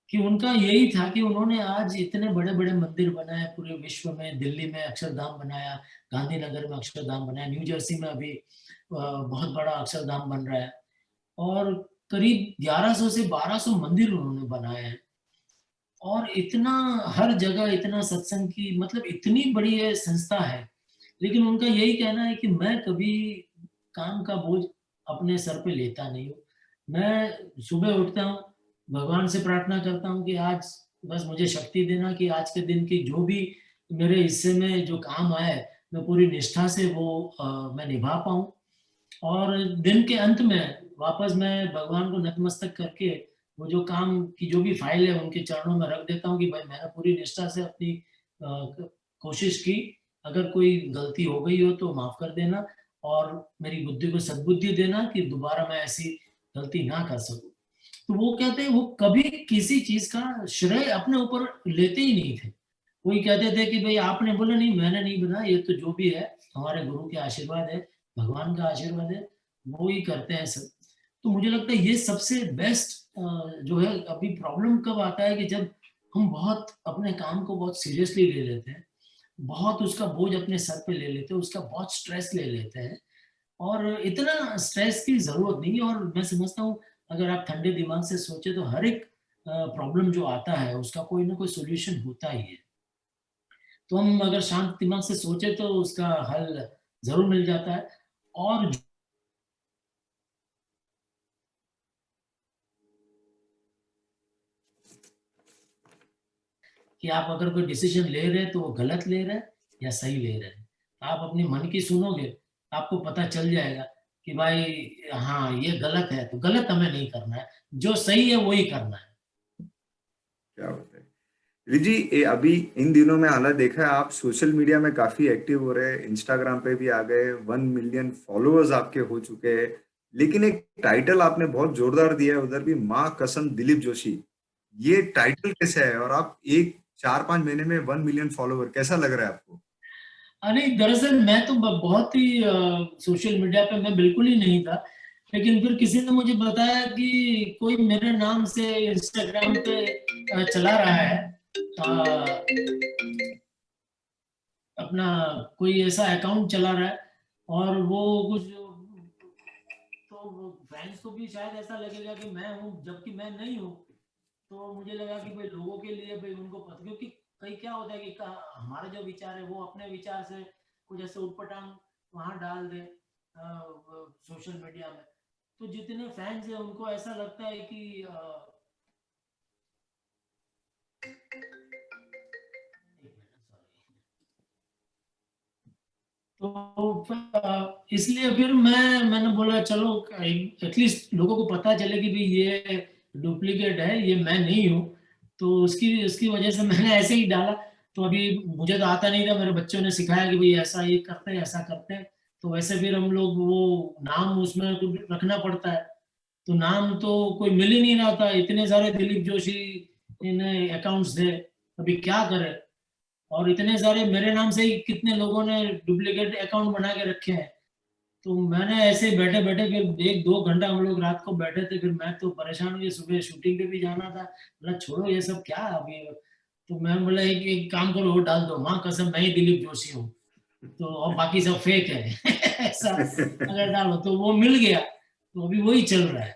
कि उनका यही था कि उन्होंने आज इतने बड़े बड़े मंदिर बनाए पूरे विश्व में। दिल्ली में अक्षरधाम बनाया, गांधीनगर में अक्षरधाम बनाया, न्यू जर्सी में अभी बहुत बड़ा अक्षरधाम बन रहा है, और करीब 1100 से 1200 मंदिर उन्होंने बनाए हैं। और इतना हर जगह इतना सत्संग की मतलब इतनी बड़ी ये संस्था है, लेकिन उनका यही कहना है कि मैं कभी काम का बोझ अपने सर पे लेता नहीं हूँ। मैं सुबह उठता हूँ, भगवान से प्रार्थना करता हूँ कि आज बस मुझे शक्ति देना कि आज के दिन की जो भी मेरे हिस्से में जो काम आए मैं पूरी निष्ठा से वो मैं निभा पाऊँ। और दिन के अंत में वापस मैं भगवान को नतमस्तक करके वो जो काम की जो भी फाइल है उनके चरणों में रख देता हूँ कि भाई मैंने पूरी निष्ठा से अपनी कोशिश की, अगर कोई गलती हो गई हो तो माफ कर देना और मेरी बुद्धि को सद्बुद्धि देना कि दोबारा मैं ऐसी गलती ना कर सकूं। तो वो कहते हैं वो कभी किसी चीज का श्रेय अपने ऊपर लेते ही नहीं थे। वही कहते थे कि भाई आपने बोला नहीं, मैंने नहीं बना, ये तो जो भी है हमारे गुरु के आशीर्वाद है, भगवान का आशीर्वाद है, वो ही करते हैं सब। तो मुझे लगता है ये सबसे बेस्ट जो है। अभी प्रॉब्लम कब आता है कि जब हम बहुत अपने काम को बहुत सीरियसली ले लेते हैं, बहुत उसका बोझ अपने सर पे ले लेते हैं, उसका बहुत स्ट्रेस ले लेते हैं, और इतना स्ट्रेस की जरूरत नहीं है। और मैं समझता हूँ अगर आप ठंडे दिमाग से सोचे तो हर एक प्रॉब्लम जो आता है उसका कोई ना कोई सोल्यूशन होता ही है। तो हम अगर शांत दिमाग से सोचे तो उसका हल जरूर मिल जाता है। और कि आप अगर कोई डिसीजन ले रहे हैं तो वो गलत ले रहे हैं या सही ले रहे हैं। आप अपने मन की सुनोगे आपको पता चल जाएगा कि भाई हाँ ये गलत है, तो गलत हमें नहीं करना है, जो सही है वही करना है। क्या होता है दिलीप जी, अभी इन दिनों में हालात देखा है, आप सोशल मीडिया में काफी एक्टिव हो रहे हैं, इंस्टाग्राम पे भी आ गए, 1 मिलियन फॉलोअर्स आपके हो चुके हैं, लेकिन एक टाइटल आपने बहुत जोरदार दिया है उधर भी, माँ कसम दिलीप जोशी। ये टाइटल कैसा है और आप एक 4-5 महीने में 1 मिलियन फॉलोवर, कैसा लग रहा है आपको? अरे दरअसल मैं तो बहुत ही सोशल मीडिया पे मैं बिल्कुल ही नहीं था, लेकिन फिर किसी ने मुझे बताया कि कोई मेरे नाम से इंस्टाग्राम पे चला रहा है, अपना कोई ऐसा अकाउंट चला रहा है, और वो कुछ तो फैंस को भी शायद ऐसा लगेगा कि मैं हूँ, जबकि मैं नहीं हूँ। तो मुझे लगा कि भाई लोगों के लिए भाई उनको पता, क्योंकि कई क्या होता है कि हमारे जो विचार है वो अपने विचार से कुछ ऐसे उटपटांग वहां डाल दे सोशल मीडिया में, तो जितने फैंस है उनको ऐसा लगता है कि तो इसलिए फिर मैंने बोला चलो एटलीस्ट लोगों को पता चले कि भाई ये डुप्लीकेट है, ये मैं नहीं हूँ। तो उसकी वजह से मैंने ऐसे ही डाला। तो अभी मुझे तो आता नहीं था, मेरे बच्चों ने सिखाया कि भाई ऐसा ये करते हैं, ऐसा करते हैं। तो वैसे फिर हम लोग वो नाम उसमें रखना पड़ता है, तो नाम तो कोई मिल ही नहीं रहा था, इतने सारे दिलीप जोशी इन अकाउंट्स थे, अभी क्या करें। और इतने सारे मेरे नाम से ही कितने लोगों ने डुप्लीकेट अकाउंट बना के रखे हैं। तो मैंने ऐसे बैठे बैठे फिर 1-2 घंटा हम लोग रात को बैठे थे, फिर मैं तो परेशान हो गया, सुबह शूटिंग पे भी जाना था, बोला छोड़ो ये सब क्या अभी। तो मैं बोला एक काम करो, वो डाल दो, माँ कसम मैं ही दिलीप जोशी हूँ, तो और बाकी सब फेक है ऐसा अगर डालो तो वो मिल गया, तो अभी वही चल रहा है।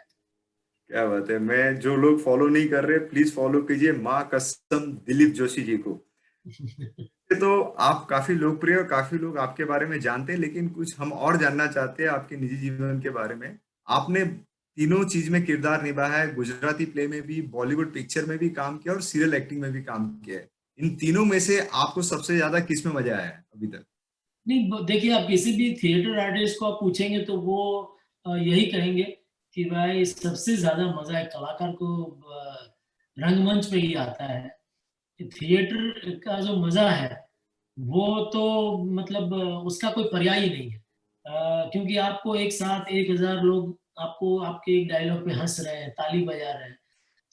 क्या बात है। मैं जो लोग फॉलो नहीं कर रहे प्लीज फॉलो कीजिए माँ कसम दिलीप जोशी जी को। तो आप काफी लोकप्रिय और काफी लोग आपके बारे में जानते हैं, लेकिन कुछ हम और जानना चाहते हैं आपके निजी जीवन के बारे में। आपने तीनों चीज में किरदार निभाया है, गुजराती प्ले में भी, बॉलीवुड पिक्चर में भी काम किया और सीरियल एक्टिंग में भी काम किया है। इन तीनों में से आपको सबसे ज्यादा किस में मजा आया है अभी तक? नहीं देखिए, आप किसी भी थिएटर आर्टिस्ट को आप पूछेंगे तो वो यही कहेंगे कि भाई सबसे ज्यादा मजा एक कलाकार को रंगमंच पे ही आता है। थिएटर का जो मजा है वो तो मतलब उसका कोई पर्याय ही नहीं है, क्योंकि आपको एक साथ 1000 लोग आपको आपके एक डायलॉग पे हंस रहे हैं, ताली बजा रहे हैं,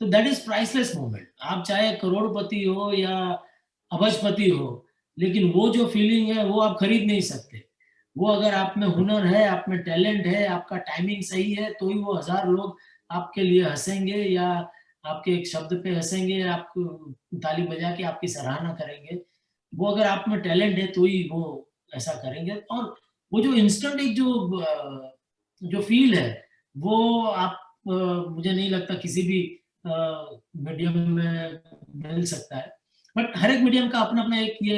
तो दैट इज प्राइसलेस मोमेंट। आप चाहे करोड़पति हो या अबजपति हो, लेकिन वो जो फीलिंग है वो आप खरीद नहीं सकते। वो अगर आप में हुनर है, आप में टैलेंट है, आपका टाइमिंग सही है, तो ही वो 1000 लोग आपके लिए हंसेंगे या आपके एक शब्द पे हंसेंगे, आपको ताली बजा के आपकी सराहना करेंगे। वो अगर आप में टैलेंट है तो ही वो ऐसा करेंगे। और वो जो इंस्टेंट एक जो फील है वो आप मुझे नहीं लगता किसी भी मीडियम में मिल सकता है। बट हर एक मीडियम का अपना अपना एक ये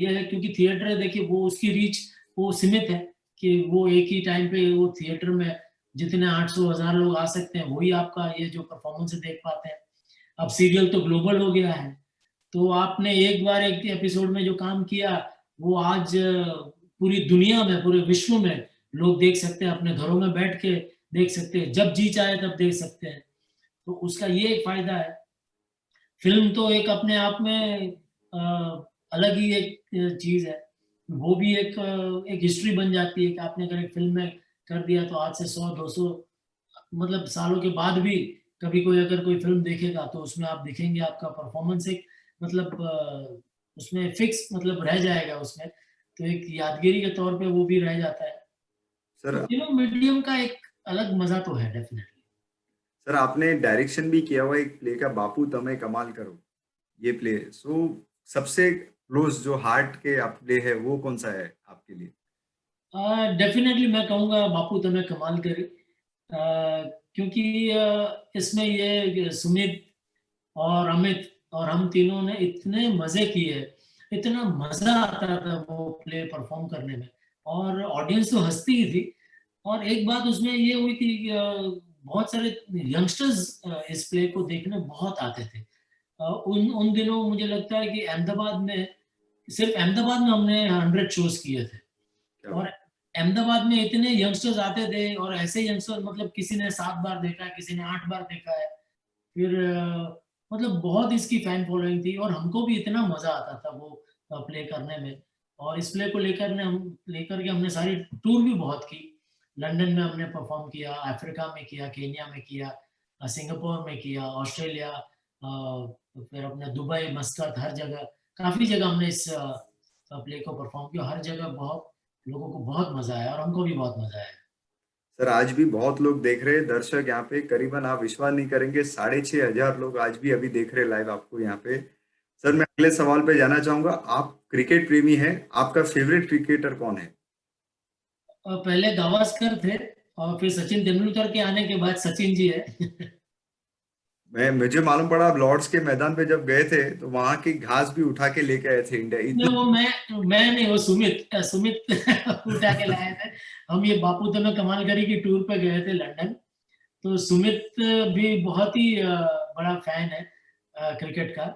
है, क्योंकि थिएटर है, देखिए वो उसकी रीच वो सीमित है कि वो एक ही टाइम पे वो थिएटर में जितने 800-1000 लोग आ सकते हैं वही आपका ये जो परफॉर्मेंस देख पाते हैं। अब सीरियल तो ग्लोबल हो गया है, तो आपने एक बार एक एपिसोड में जो काम किया वो आज पूरी दुनिया में, पूरे विश्व में लोग देख सकते हैं, अपने घरों में बैठ के देख सकते हैं, जब जी चाहे तब देख सकते हैं। तो उसका ये एक फायदा है। फिल्म तो एक अपने आप में अलग ही एक चीज है, वो भी एक हिस्ट्री बन जाती है कि आपने अगर एक फिल्म में कर दिया तो आज से 100-200 मतलब सालों के बाद भी कभी कोई अगर कोई फिल्म देखेगा तो उसमें आप देखेंगे आपका परफॉर्मेंस एक मतलब उसमें फिक्स मतलब रह जाएगा उसमें, तो एक यादगिरी के तौर पे वो भी रह जाता है। सर तो मीडियम का एक अलग मजा तो है डेफिनेटली। सर आपने डायरेक्शन भी किया हुआ एक प्ले का, बापू तमे कमाल करो, ये प्ले सो सबसे क्लोज जो हार्ट के आप प्ले है वो कौन सा है आपके लिए? डेफिनेटली मैं कहूँगा बापू तमे कमाल करे, क्योंकि इसमें ये सुमित और अमित और हम तीनों ने इतने मजे किए, इतना मजा आता था वो प्ले परफॉर्म करने में, और ऑडियंस तो हंसती ही थी। और एक बात उसमें ये हुई कि बहुत सारे यंगस्टर्स इस प्ले को देखने बहुत आते थे। उन दिनों मुझे लगता है कि अहमदाबाद में, सिर्फ अहमदाबाद में हमने 100 शोज किए थे, और अहमदाबाद में इतने यंगस्टर्स आते थे, और ऐसे यंगस्टर मतलब किसी ने 7 बार देखा है, किसी ने 8 बार देखा है, फिर मतलब बहुत इसकी फैन फॉलोइंग थी, और हमको भी इतना मजा आता था वो प्ले करने में। और इस प्ले को लेकर के हमने सारी टूर भी बहुत की। लंदन में हमने परफॉर्म किया, अफ्रीका में किया, केन्या में किया, सिंगापुर में किया, ऑस्ट्रेलिया, फिर अपने दुबई, मस्कत, हर जगह काफी जगह हमने इस प्ले को परफॉर्म किया। हर जगह बहुत लोगों को बहुत मजा आया और हमको भी बहुत मजा आया। सर आज भी बहुत लोग देख रहे हैं, दर्शक यहाँ पे करीबन आप विश्वास नहीं करेंगे 6500 लोग आज भी अभी देख रहे हैं लाइव आपको यहाँ पे। सर मैं अगले सवाल पे जाना चाहूंगा, आप क्रिकेट प्रेमी हैं, आपका फेवरेट क्रिकेटर कौन है? पहले गावस्कर थे और फिर सचिन तेंदुलकर के आने के बाद सचिन जी है। मुझे मालूम पड़ा आप लॉर्ड्स के मैदान पे जब गए थे तो वहां की घास भी उठा के लेके आए थे इंडिया नहीं, वो मैं नहीं, वो सुमित उठा के लाए थे। हम ये बापू तो मैं कमाल करी की टूर पे गए थे लंदन, तो सुमित भी बहुत ही बड़ा फैन है क्रिकेट का।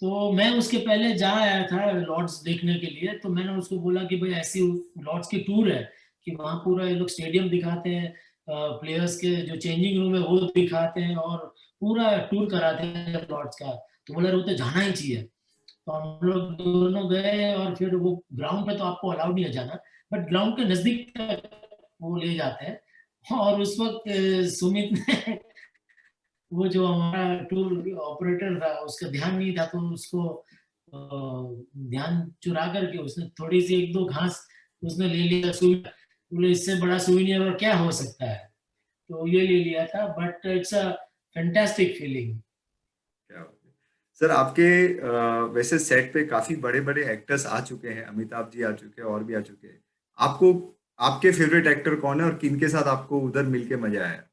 तो मैं उसके पहले जा आया था लॉर्ड्स देखने के लिए, तो मैंने उसको बोला कि भाई ऐसी लॉर्ड्स की टूर है कि वहाँ पूरा ये लोग स्टेडियम दिखाते हैं, प्लेयर्स के जो चेंजिंग रूम है वो दिखाते हैं और पूरा टूर कराते हैं लॉर्ड्स का। तो बोला वो तो जाना ही चाहिए। तो हम लोग दोनों गए और फिर वो ग्राउंड पे तो आपको अलाउड नहीं है जाना, बट ग्राउंड के नजदीक तक वो ले जाते हैं। और उस वक्त सुमित ने वो जो हमारा टूर ऑपरेटर था उसका ध्यान नहीं था, तो उसको ध्यान चुरा करके उसने थोड़ी सी 1-2 घास उसने ले लिया। बोले इससे बड़ा सुविनियर और क्या हो सकता है, तो ये ले लिया था। But it's a fantastic feeling. Sir आपके वैसे सेट पे काफी बड़े बड़े एक्टर्स आ चुके हैं, अमिताभ जी आ चुके हैं और भी आ चुके हैं। आपको आपके फेवरेट एक्टर कौन है और किन के साथ आपको उधर मिलके मजा आया?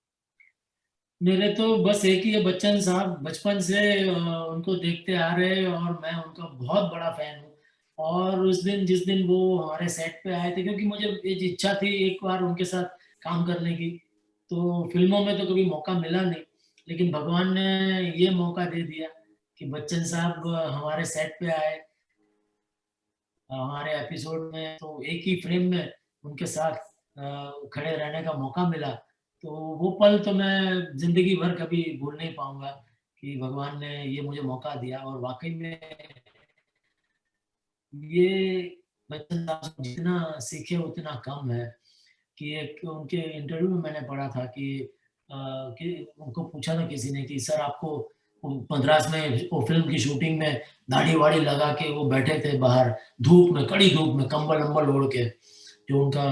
मेरे तो बस एक ही है, बच्चन साहब। बचपन से उनको देखते आ रहे और मैं उनका बहुत बड़ा फैन हूँ। और उस दिन जिस दिन वो हमारे सेट पे आए थे, क्योंकि मुझे एक इच्छा थी एक बार उनके साथ काम करने की, तो फिल्मों में तो कभी मौका मिला नहीं, लेकिन भगवान ने ये मौका दे दिया कि बच्चन साहब हमारे सेट पे आए हमारे एपिसोड में, तो एक ही फ्रेम में उनके साथ खड़े रहने का मौका मिला। तो वो पल तो मैं जिंदगी भर कभी भूल नहीं पाऊंगा कि भगवान ने ये मुझे मौका दिया। और वाकई में ये बच्चन साहब से जितना सीखे उतना कम है। कि एक उनके इंटरव्यू में मैंने पढ़ा था कि उनको पूछा था किसी ने कि सर आपको मद्रास में वो फिल्म की शूटिंग में दाढ़ी वाड़ी लगा के वो बैठे थे बाहर धूप में, कड़ी धूप में, कंबल अम्बल ओढ़ के, जो उनका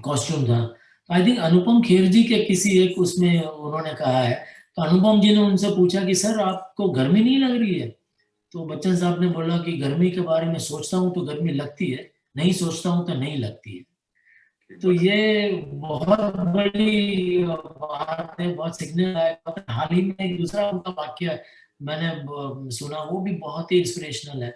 कॉस्ट्यूम था। आई थिंक अनुपम खेर जी के किसी एक उसमें उन्होंने कहा है, तो अनुपम जी ने उनसे पूछा कि सर आपको गर्मी नहीं लग रही है? तो बच्चन साहब ने बोला कि गर्मी के बारे में सोचता हूँ तो गर्मी लगती है, नहीं सोचता हूँ तो नहीं लगती है। तो ये बहुत बड़ी बात है, बहुत सीखने लायक बात है। हाल ही में एक दूसरा उनका वाक्य मैंने सुना, वो भी बहुत ही इंस्पिरेशनल है।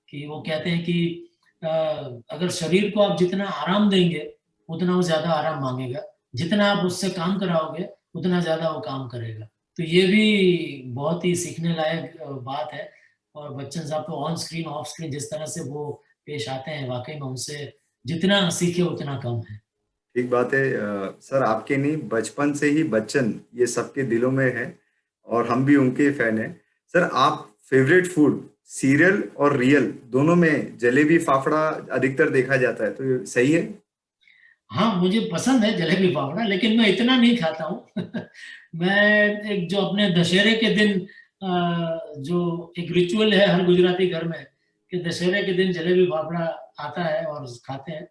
कि वो कहते हैं कि अगर शरीर को आप जितना आराम देंगे उतना वो ज्यादा आराम मांगेगा, जितना आप उससे काम कराओगे उतना ज्यादा वो काम करेगा। तो ये भी बहुत ही सीखने लायक बात है। और बच्चन साहब तो ऑन स्क्रीन ऑफ स्क्रीन जिस तरह से वो पेश आते हैं, वाकई में उनसे जितना सीखे उतना कम है। ठीक बात है सर, आपके नहीं बचपन से ही बच्चन ये सबके दिलों में है और हम भी उनके फैन हैं। सर आप फेवरेट फूड सीरियल और रियल दोनों में जलेबी फाफड़ा अधिकतर देखा जाता है, तो ये सही है? हाँ मुझे पसंद है जलेबी फाफड़ा, लेकिन मैं इतना नहीं खाता हूँ। मैं एक जो अपने दशहरे के दिन जो एक रिचुअल है हर गुजराती घर में कि दशहरे के दिन जलेबी फाफड़ा आता है और खाते हैं,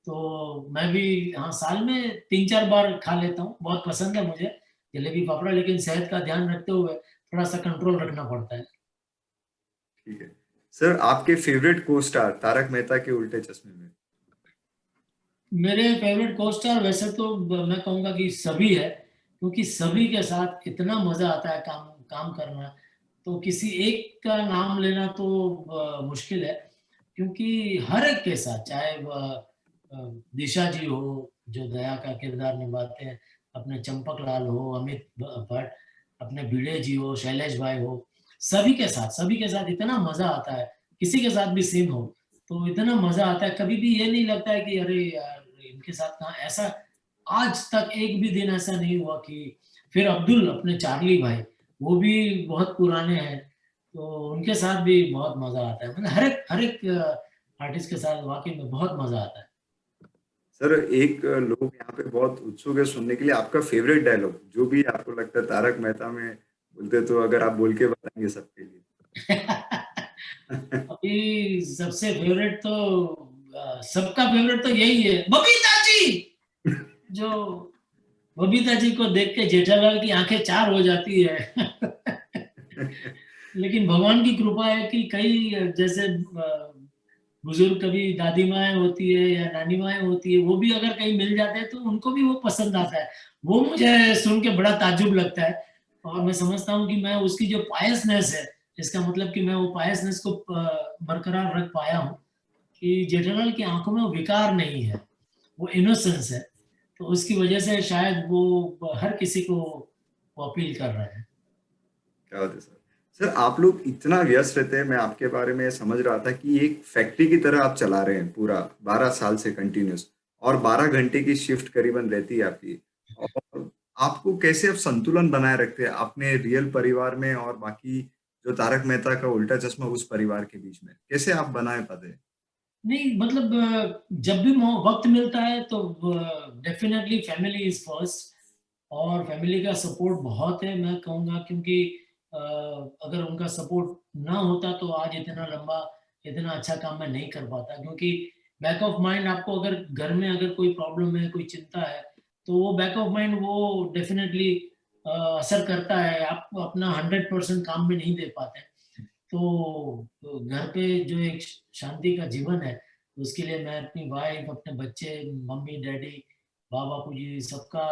तो मैं भी हाँ साल में 3-4 बार खा लेता हूँ। बहुत पसंद है मुझे जलेबी फाफड़ा, लेकिन सेहत का ध्यान रखते हुए थोड़ा सा कंट्रोल रखना पड़ता है। ठीक है सर, आपके फेवरेट को स्टार तारक मेहता के उल्टे चश्मे में? मेरे फेवरेट को स्टार वैसे तो मैं कहूँगा कि सभी है, क्योंकि सभी के साथ इतना मजा आता है काम करना। तो किसी एक का नाम लेना तो मुश्किल है, क्योंकि हर एक के साथ, चाहे दिशा जी हो जो दया का किरदार निभाते हैं, अपने चंपक लाल हो, अमित भट्ट, अपने भिड़े जी हो, शैलेश भाई हो, सभी के साथ इतना मजा आता है। किसी के साथ भी सीन हो तो इतना मजा आता है, कभी भी ये नहीं लगता है कि अरे यार इनके साथ कहाँ, ऐसा आज तक एक भी दिन ऐसा नहीं हुआ कि। फिर अब्दुल अपने चार्ली भाई, वो भी बहुत पुराने हैं, तो उनके साथ भी बहुत मजा आता है। मतलब हर एक आर्टिस्ट के साथ वाकई में बहुत मजा आता है। सर एक लोग यहाँ पे बहुत उत्सुक है सुनने के लिए आपका फेवरेट डायलॉग, जो भी आपको लगता है तारक मेहता में बोलते, तो अगर आप बोल के बताएंगे सबके लिए। अभी सबसे फेवरेट तो सबका फेवरेट तो यही है, बबीता जी। जो बबीता जी को देख के जेठालाल की आंखें चार हो जाती है। लेकिन भगवान की कृपा है कि कई जैसे बुजुर्ग कभी दादी माएँ होती है या नानी माएँ होती है, वो भी अगर कहीं मिल जाते हैं तो उनको भी वो पसंद आता है। वो मुझे सुन के बड़ा ताज्जुब लगता है। और मैं समझता हूँ कि मैं उसकी जो पायसनेस है, इसका मतलब कि मैं वो पायसनेस को बरकरार रख पाया हूँ कि जेठालाल की आंखों में वो विकार नहीं है, वो इनोसेंस है। तो उसकी वजह से शायद वो हर किसी को वो अपील कर रहा है। क्या बात है सर। सर आप लोग इतना व्यस्त रहते हैं, मैं आपके बारे में समझ रहा था कि एक फैक्ट्री की तरह आप चला रहे हैं पूरा 12 साल से कंटिन्यूस, और 12 घंटे की शिफ्ट करीबन रहती है आपकी। और आपको कैसे आप संतुलन बनाए रखते हैं अपने रियल परिवार में और बाकी जो तारक मेहता का उल्टा चश्मा उस परिवार के बीच में, कैसे आप बनाए पाते हैं? नहीं मतलब जब भी वक्त मिलता है तो डेफिनेटली फैमिली इज फर्स्ट, और फैमिली का सपोर्ट बहुत है मैं कहूँगा, क्योंकि अगर उनका सपोर्ट ना होता तो आज इतना लंबा इतना अच्छा काम मैं नहीं कर पाता। क्योंकि बैक ऑफ माइंड आपको अगर घर में अगर कोई प्रॉब्लम है, कोई चिंता है, तो वो बैक ऑफ माइंड वो डेफिनेटली असर करता है, आप अपना 100% काम में नहीं दे पाते। तो घर पे जो एक शांति का जीवन है, उसके लिए मैं अपनी वाइफ, अपने बच्चे, मम्मी डैडी, बापू जी, सबका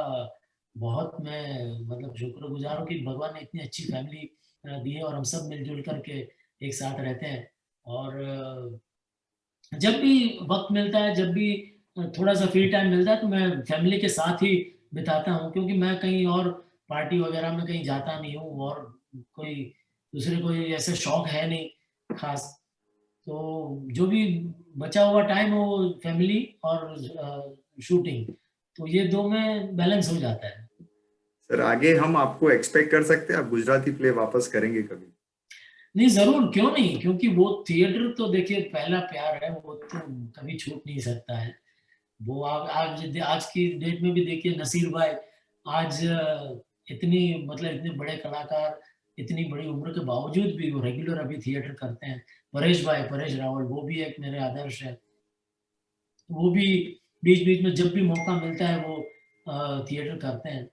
बहुत मैं मतलब शुक्रगुजार हूँ कि भगवान ने इतनी अच्छी फैमिली दी है और हम सब मिलजुल करके एक साथ रहते हैं। और जब भी वक्त मिलता है, जब भी थोड़ा सा फ्री टाइम मिलता है, तो मैं फैमिली के साथ ही बिताता हूँ, क्योंकि मैं कहीं और पार्टी वगैरह में कहीं जाता नहीं हूँ और कोई दूसरे कोई ऐसे शौक है नहीं खास। तो जो भी बचा हुआ टाइम है वो फैमिली और शूटिंग, तो ये दो में बैलेंस हो जाता है। सर आगे हम आपको एक्सपेक्ट कर सकते हैं आप गुजराती प्ले वापस करेंगे कभी? नहीं जरूर, क्यों नहीं, क्योंकि वो थिएटर तो देखिए पहला प्यार है, वो तो कभी छूट नहीं सकता है। वो आज की डेट में भी देखिए नसीर भाई आज इतनी मतलब इतने बड़े कलाकार, इतनी बड़ी उम्र के बावजूद भी वो रेगुलर अभी थिएटर करते हैं। परेश भाई, परेश रावल, वो भी एक मेरे आदर्श है। वो भी बीच बीच में जब भी मौका मिलता है वो थिएटर करते हैं।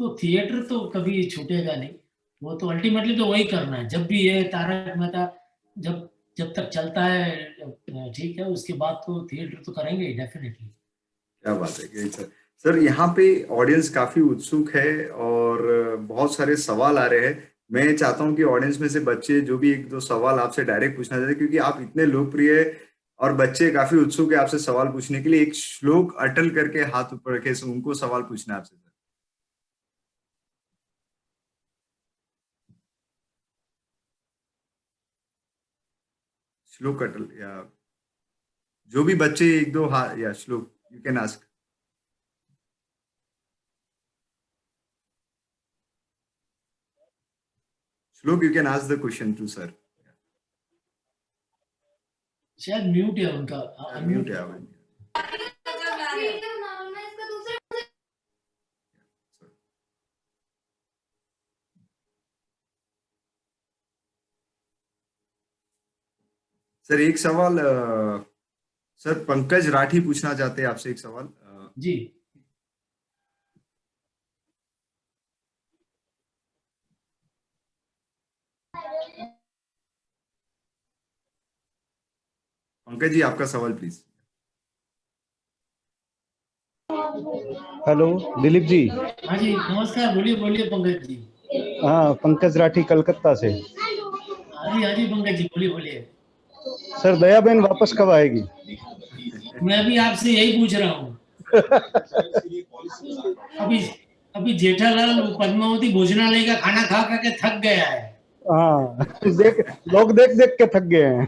तो थिएटर तो कभी छूटेगा नहीं, वो तो अल्टीमेटली तो वही करना है। जब भी ये तारक मेहता जब जब तक चलता है ठीक है, उसके बाद तो थिएटर तो करेंगे डेफिनेटली। क्या बात है कि सर। सर यहाँ पे ऑडियंस काफी उत्सुक है और बहुत सारे सवाल आ रहे हैं। मैं चाहता हूँ कि ऑडियंस में से बच्चे जो भी एक दो सवाल आपसे डायरेक्ट पूछना चाहते हैं, क्योंकि आप इतने लोकप्रिय है और बच्चे काफी उत्सुक है आपसे सवाल पूछने के लिए। एक श्लोक अटल करके हाथ ऊपर रखे, उनको सवाल पूछना है आपसे सर। श्लोक अटल या जो भी बच्चे एक दो हाथ या Shlok you can ask. Shlok you can ask the question to sir. शायद म्यूट है उनका, म्यूट है। सर एक सवाल सर पंकज राठी पूछना चाहते हैं आपसे एक सवाल। जी पंकज जी आपका सवाल प्लीज। हेलो दिलीप जी। हाँ जी नमस्कार, बोलिए बोलिए पंकज जी। हाँ पंकज राठी कलकत्ता से। हाँ जी पंकज जी बोलिए बोलिए। सर दया बहन वापस कब आएगी? मैं भी आपसे यही पूछ रहा हूँ। अभी जेठालाल पद्मावती भोजनालय का खाना खा करके थक गया है। हाँ लोग देख देख के थक गए हैं।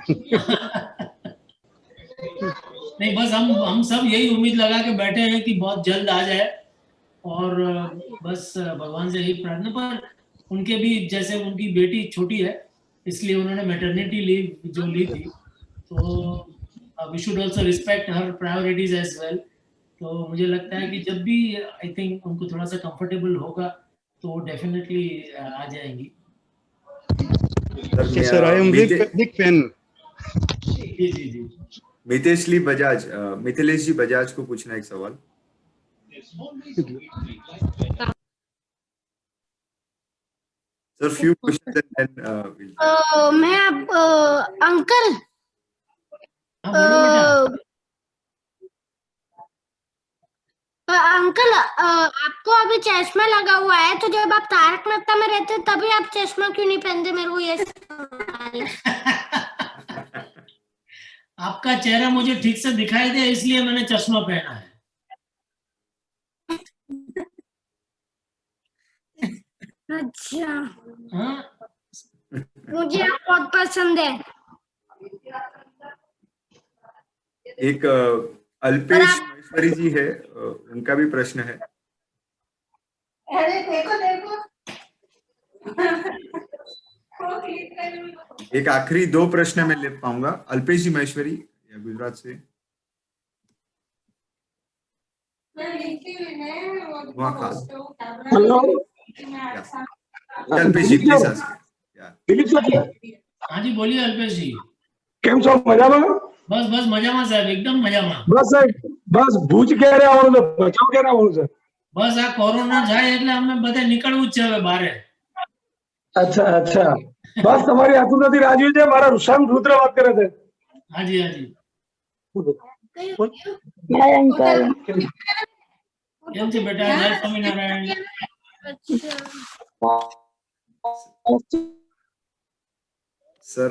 नहीं बस हम सब यही उम्मीद लगा के बैठे हैं कि बहुत जल्द आ जाए, और बस भगवान से यही प्रार्थना। पर उनके भी जैसे उनकी बेटी छोटी है, इसलिए उन्होंने मैटरनिटी लीव जो ली थी, तो we should also respect her priorities as well. तो मुझे लगता है कि जब भी आई थिंक उनको थोड़ा सा कंफर्टेबल होगा तो डेफिनेटली आ जाएंगी। Sir I am big fan. जी जी जी। मिथिलेश जी बजाज को पूछना एक सवाल। Sir few questions and then मैं अंकल अंकल आपको अभी चश्मा लगा हुआ है, तो जब आप तारक मेहता में रहते तभी आप चश्मा क्यों नहीं पहनते? मेरे को ये सवाल है। आपका चेहरा मुझे ठीक से दिखाई दे इसलिए मैंने चश्मा पहना है। अच्छा, हाँ, मुझे आप बहुत पसंद है। एक अल्पेश महेश्वरी जी है, उनका भी प्रश्न है। अरे देखो देखो। एक आखिरी 2 प्रश्न मैं ले पाऊंगा। अल्पेश जी महेश्वरी या गुजरात से। Hello Alpesh ji please Dilip sir, हाँ जी बोलिए अल्पेश जी। કેમ છો? મજામાં? बस बस મજામાં સાહેબ, એકદમ મજામાં। બસ સાહેબ, બસ ભુજ ક્યારે આવવાનું છે? ભચાઉ ક્યારે આવવાનું છે? બસ આ કોરોના જાય એટલે અમે બધે નીકળવું જ છે હવે બારે। અચ્છા અચ્છા, બસ તમારી આતુરતાથી રાહ જોઈ છે। મારા શાંત રુદ્ર વાત કરે છે। हाँ जी हाँ जी। Hi uncle. કેમ છે બેટા? જય સ્વામિનારાયણ। सर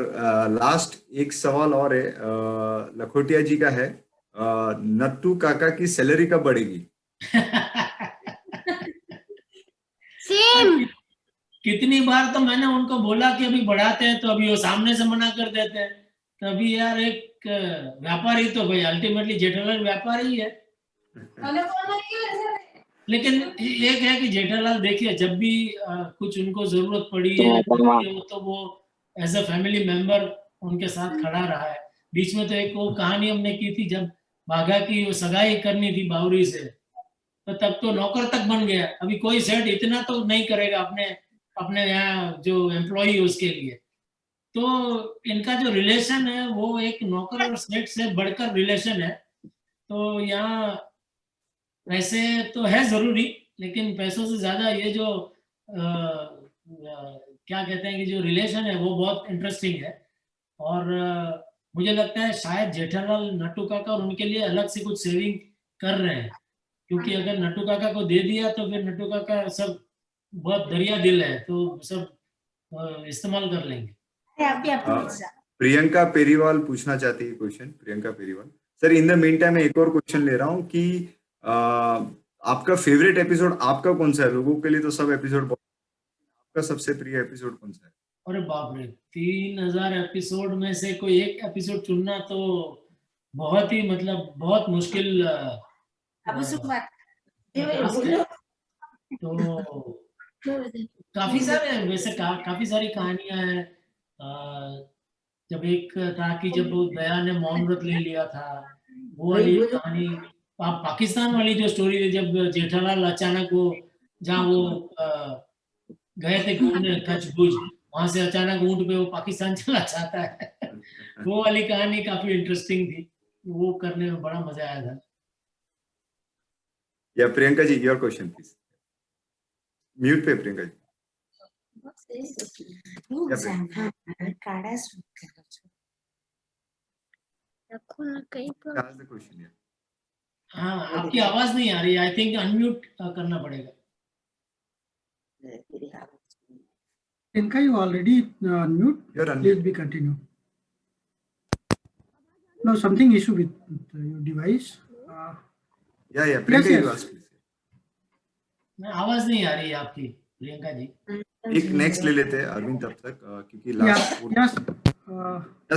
लास्ट एक सवाल और है, लखोटिया जी का है। नट्टू काका की सैलरी कब बढ़ेगी? सेम। कितनी बार तो मैंने उनको बोला कि अभी बढ़ाते हैं, तो अभी वो सामने से मना कर देते हैं। तो अभी यार एक व्यापारी तो भाई अल्टीमेटली जेठालाल व्यापारी है। लेकिन एक है कि जेठालाल देखिए जब भी कुछ उनको जरूरत पड़ी है तो वो एज अ फैमिली मेंबर उनके साथ खड़ा रहा है। बीच में तो एक वो कहानी हमने की थी जब बाघा की वो सगाई करनी थी बावरी से, तो तब तो नौकर तक बन गया। अभी कोई सेठ इतना तो नहीं करेगा अपने यहाँ जो एम्प्लॉई है उसके लिए। तो इनका जो रिलेशन है वो एक नौकर और सेठ से बढ़कर रिलेशन है। तो यहाँ पैसे तो है जरूरी, लेकिन पैसों से ज्यादा ये जो क्या कहते हैं कि जो रिलेशन है वो बहुत इंटरेस्टिंग है। और मुझे लगता है शायद जेठालाल नट्टू काका और उनके लिए अलग से कुछ सेविंग कर रहे हैं, क्योंकि अगर नट्टू काका को दे दिया तो फिर नट्टू काका सब बहुत दरिया दिल है, तो सब इस्तेमाल कर लेंगे। प्रियंका पेरीवाल पूछना चाहती है question. Priyanka Periwal sir, in the mean time मैं एक और क्वेश्चन ले रहा हूँ कि आपका फेवरेट एपिसोड आपका कौन सा है? लोगों के लिए तो सब एपिसोड बहुत, आपका सबसे प्रिय एपिसोड कौन सा है? अरे बाप रे, 3000 एपिसोड में से कोई एक एपिसोड चुनना तो बहुत ही मतलब बहुत मुश्किल तो काफी सारे वैसे काफी सारी कहानियां हैं। जब एक था कि जब दया ने मौन व्रत ले लिया था, वो वाली कहानी। पाकिस्तान वाली जो स्टोरी है जब जेठालाल अचानक वो जहाँ वो गए थे घूमने कच्छ भुज, वहां से अचानक ऊंट पे वो पाकिस्तान चला जाता है वो वाली कहानी काफी इंटरेस्टिंग थी, वो करने में बड़ा मजा आया था। या Priyanka ji your question please. Mute पे प्रियंका जी। हाँ आपकी आवाज नहीं आ रही, आई थिंक अनम्यूट करना पड़ेगा। Priyanka, you already unmute. You're unmute. Please be continue. No, something issue with your device. या प्रियंका जी आवाज प्लीज। आवाज नहीं आ रही है आपकी प्रियंका जी। एक नेक्स्ट ले लेते हैं अरविंद तब तक, क्योंकि लास्ट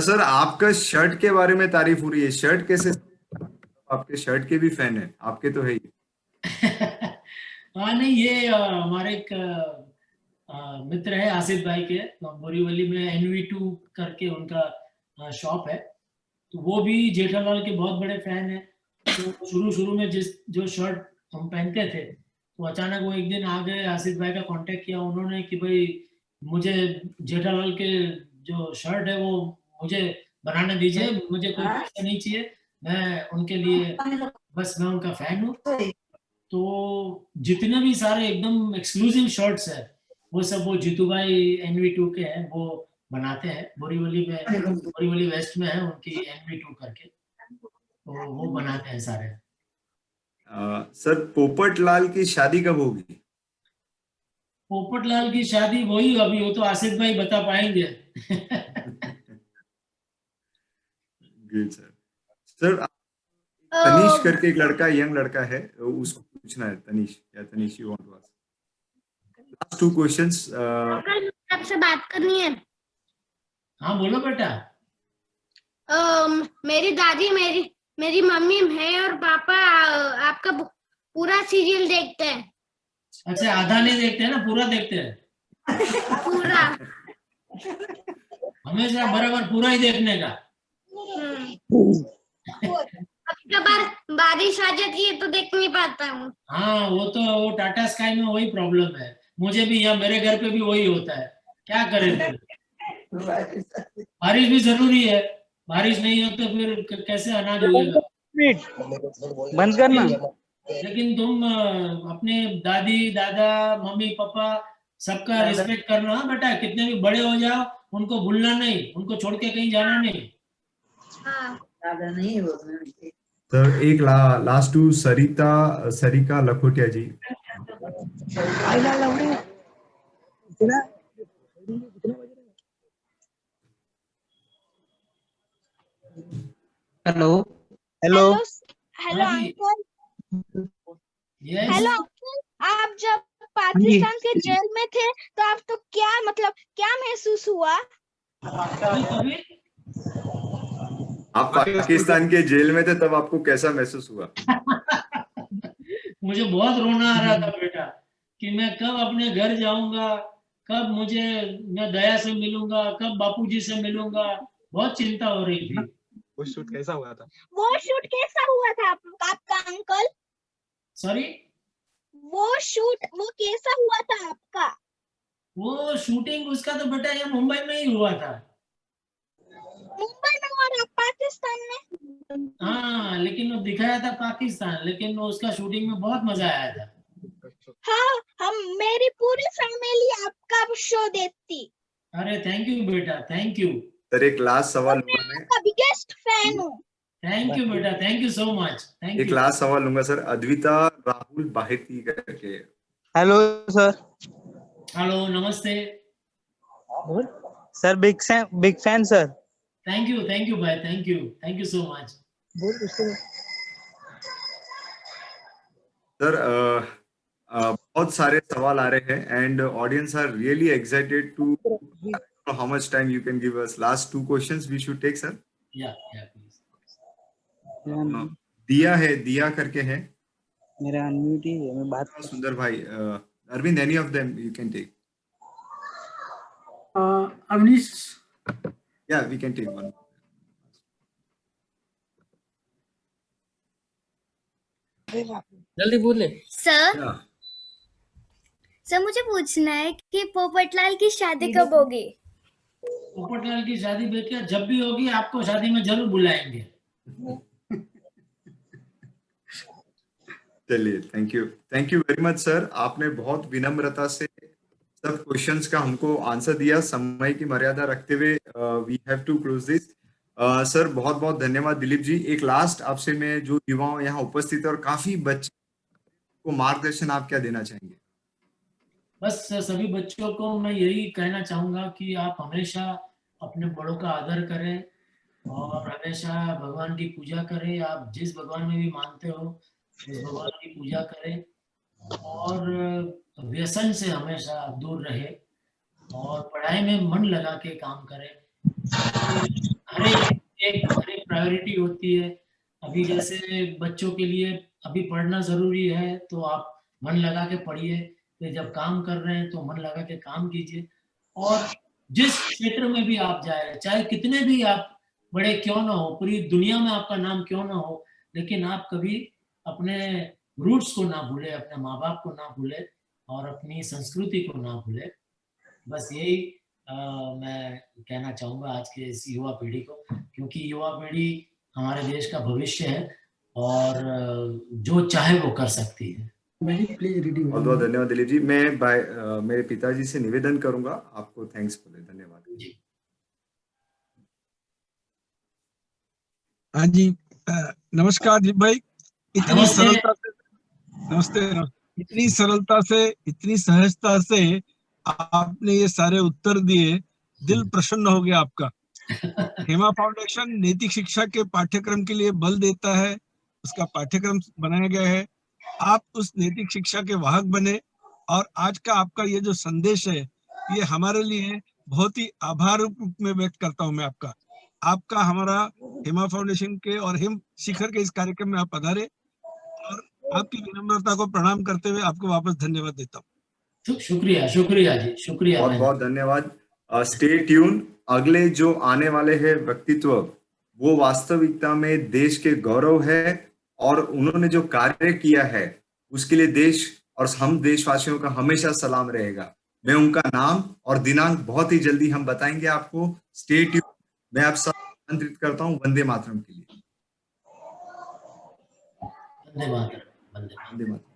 सर आपका शर्ट के बारे में तारीफ हो रही है। शर्ट कैसे? आपके शर्ट के भी फैन है, आपके तो है ही। हाँ नहीं, ये हमारे एक मित्र है आसिफ भाई के, बोरीवली में NV2 करके उनका शॉप है, तो वो भी जेठालाल के बहुत बड़े फैन है। तो शुरू में जो शर्ट हम पहनते थे, तो अचानक वो एक दिन आ गए, आसिफ भाई का कांटेक्ट किया उन्होंने कि भाई मुझे जेठालाल के जो शर्ट है वो मुझे बनाने दीजिए, मुझे कोई पैसा नहीं चाहिए, मैं उनके लिए बस मैं उनका फैन हूँ। तो जितने भी सारे एकदम एक्सक्लूसिव शर्ट्स है वो सब वो जीतू भाई NV2 के हैं, वो बनाते हैं। बोरीवली वेस्ट में है उनकी NV2 करके, तो वो बनाते हैं सारे। सर पोपटलाल की शादी कब होगी? पोपटलाल की शादी वही अभी, वो तो आसिफ भाई बता पाएंगे। Good sir. सर तनीश करके एक लड़का, यंग लड़का है, उसको पूछना है। Tanish, yeah Tanish you want to ask? Last 2 questions. आपसे बात करनी है। हाँ बोलो बेटा। मेरी दादी, मेरी मम्मी, मैं और पापा आपका पूरा सीरियल देखते हैं। अच्छा, आधा नहीं देखते हैं ना, पूरा देखते हैं? पूरा। हमेशा बराबर पूरा ही देखने का। कभी कभार बारिश आ जाती है तो देख नहीं पाता हूँ। हाँ वो टाटा स्काई में वही प्रॉब्लम है। मुझे भी यहाँ मेरे घर पे भी वही होता है, क्या करें फिर। बारिश भी जरूरी है, बारिश नहीं हो तो फिर कैसे अनाज उगेगा। बंद करना। लेकिन तुम अपने दादी दादा मम्मी पापा सबका रिस्पेक्ट करना बेटा। कितने भी बड़े हो जाओ उनको भूलना नहीं, उनको छोड़ के कहीं जाना नहीं। सर एक लास्ट 2, सरिका लखोटिया जी। हेलो हेलो हाँ जी। अंकल। यस। हेलो अंकल, आप जब पाकिस्तान के जेल में थे तो आपको क्या क्या महसूस हुआ? आप पाकिस्तान के जेल में थे तब आपको कैसा महसूस हुआ? मुझे बहुत रोना आ रहा था बेटा कि मैं कब अपने घर जाऊंगा, कब मैं दया से मिलूंगा, कब बापूजी से मिलूंगा। बहुत चिंता हो रही थी। वो शूट कैसा हुआ था? वो शूट कैसा हुआ था आपका अंकल? सॉरी? वो कैसा हुआ था आपका? वो शूटिंग उसका तो बेटा यहाँ मुंबई में ही हुआ था। मुंबई में और आप पाकिस्तान में? हाँ, लेकिन वो दिखाया था पाकिस्तान, लेकिन वो उसका शूटिंग में बहुत मजा आया था। हाँ, मेरी पूरी फैमिली आपका शो देखती। अरे थैंक यू बेटा, थैंक यू। सर एक लास्ट सवाल लूंगा मैं। आपका बिगेस्ट फैन हूँ। थैंक यू बेटा, thank you so much. Thank एक यू। लास्ट सवाल लूंगा सर, अद्विता राहुल बाहेती करके। Hello sir. हेलो, नमस्ते sir, big fan sir. Thank you भाई, thank you so much. Sir बहुत सारे सवाल आ रहे हैं and audience are really excited to how much time you can give us. Last 2 questions we should take sir. Yeah please. दिया करके है। मेरा अनम्यूट ही है, मैं बात कर। सुंदर भाई, Arvind, any of them you can take. Avnish. Yeah we can take one. जल्दी बोले सर। सर मुझे पूछना है कि पोपटलाल की शादी कब होगी? पोपटलाल की शादी बेटा जब भी होगी आपको शादी में जरूर बुलाएंगे। चलिए, thank you very much sir. आपने बहुत विनम्रता से सब क्वेश्चंस का हमको आंसर दिया। समय की मर्यादा रखते हुए we have to close this. Sir बहुत बहुत धन्यवाद। दिलीप जी, एक लास्ट आपसे मैं, जो युवाओं यहाँ उपस्थित है और काफी बच्चे को मार्गदर्शन आप क्या देना चाहेंगे? बस सभी बच्चों को मैं यही कहना चाहूंगा कि आप हमेशा अपने बड़ों का आदर करें और हमेशा भगवान की पूजा करें। आप जिस भगवान में भी मानते हो उस भगवान की पूजा करें और व्यसन से हमेशा दूर रहे और पढ़ाई में मन लगा के काम करें। हर एक प्रायोरिटी होती है। अभी जैसे बच्चों के लिए अभी पढ़ना जरूरी है तो आप मन लगा के पढ़िए, फिर जब काम कर रहे हैं तो मन लगा के काम कीजिए। और जिस क्षेत्र में भी आप जाए, चाहे कितने भी आप बड़े क्यों ना हो, पूरी दुनिया में आपका नाम क्यों ना हो, लेकिन आप कभी अपने रूट्स को ना भूले, अपने माँ बाप को ना भूले और अपनी संस्कृति को ना भूले। बस यही मैं कहना चाहूँगा आज के इस युवा पीढ़ी को, क्योंकि युवा पीढ़ी हमारे देश का भविष्य है और जो चाहे वो कर सकती है। बहुत बहुत धन्यवाद दिलीप जी। मैं मेरे पिताजी से निवेदन करूंगा आपको थैंक्स बोले। धन्यवाद जी। हाँ जी, नमस्कार दीप भाई। इतनी सरलता से नमस्ते। इतनी सरलता से, इतनी सहजता से आपने ये सारे उत्तर दिए, दिल प्रसन्न हो गया आपका। हेमा फाउंडेशन नैतिक शिक्षा के पाठ्यक्रम के लिए बल देता है, उसका पाठ्यक्रम बनाया गया है। आप उस नैतिक शिक्षा के वाहक बने और आज का आपका ये जो संदेश है, ये हमारे लिए बहुत ही आभार रूप में व्यक्त करता हूं मैं आपका। आपका हमारा हेमा फाउंडेशन के और हिम शिखर के इस कार्यक्रम में आप पधारे और आपकी विनम्रता को प्रणाम करते हुए आपको वापस धन्यवाद देता हूँ। शुक्रिया, शुक्रिया जी, शुक्रिया। बहुत बहुत धन्यवाद। Stay tune. अगले जो आने वाले हैं व्यक्तित्व, वो वास्तविकता में देश के गौरव है और उन्होंने जो कार्य किया है उसके लिए देश और हम देशवासियों का हमेशा सलाम रहेगा। मैं उनका नाम और दिनांक बहुत ही जल्दी हम बताएंगे आपको। Stay tune. मैं आप सब आमंत्रित करता हूँ वंदे मातरम के लिए। धन्यवाद। वंदे मातरम।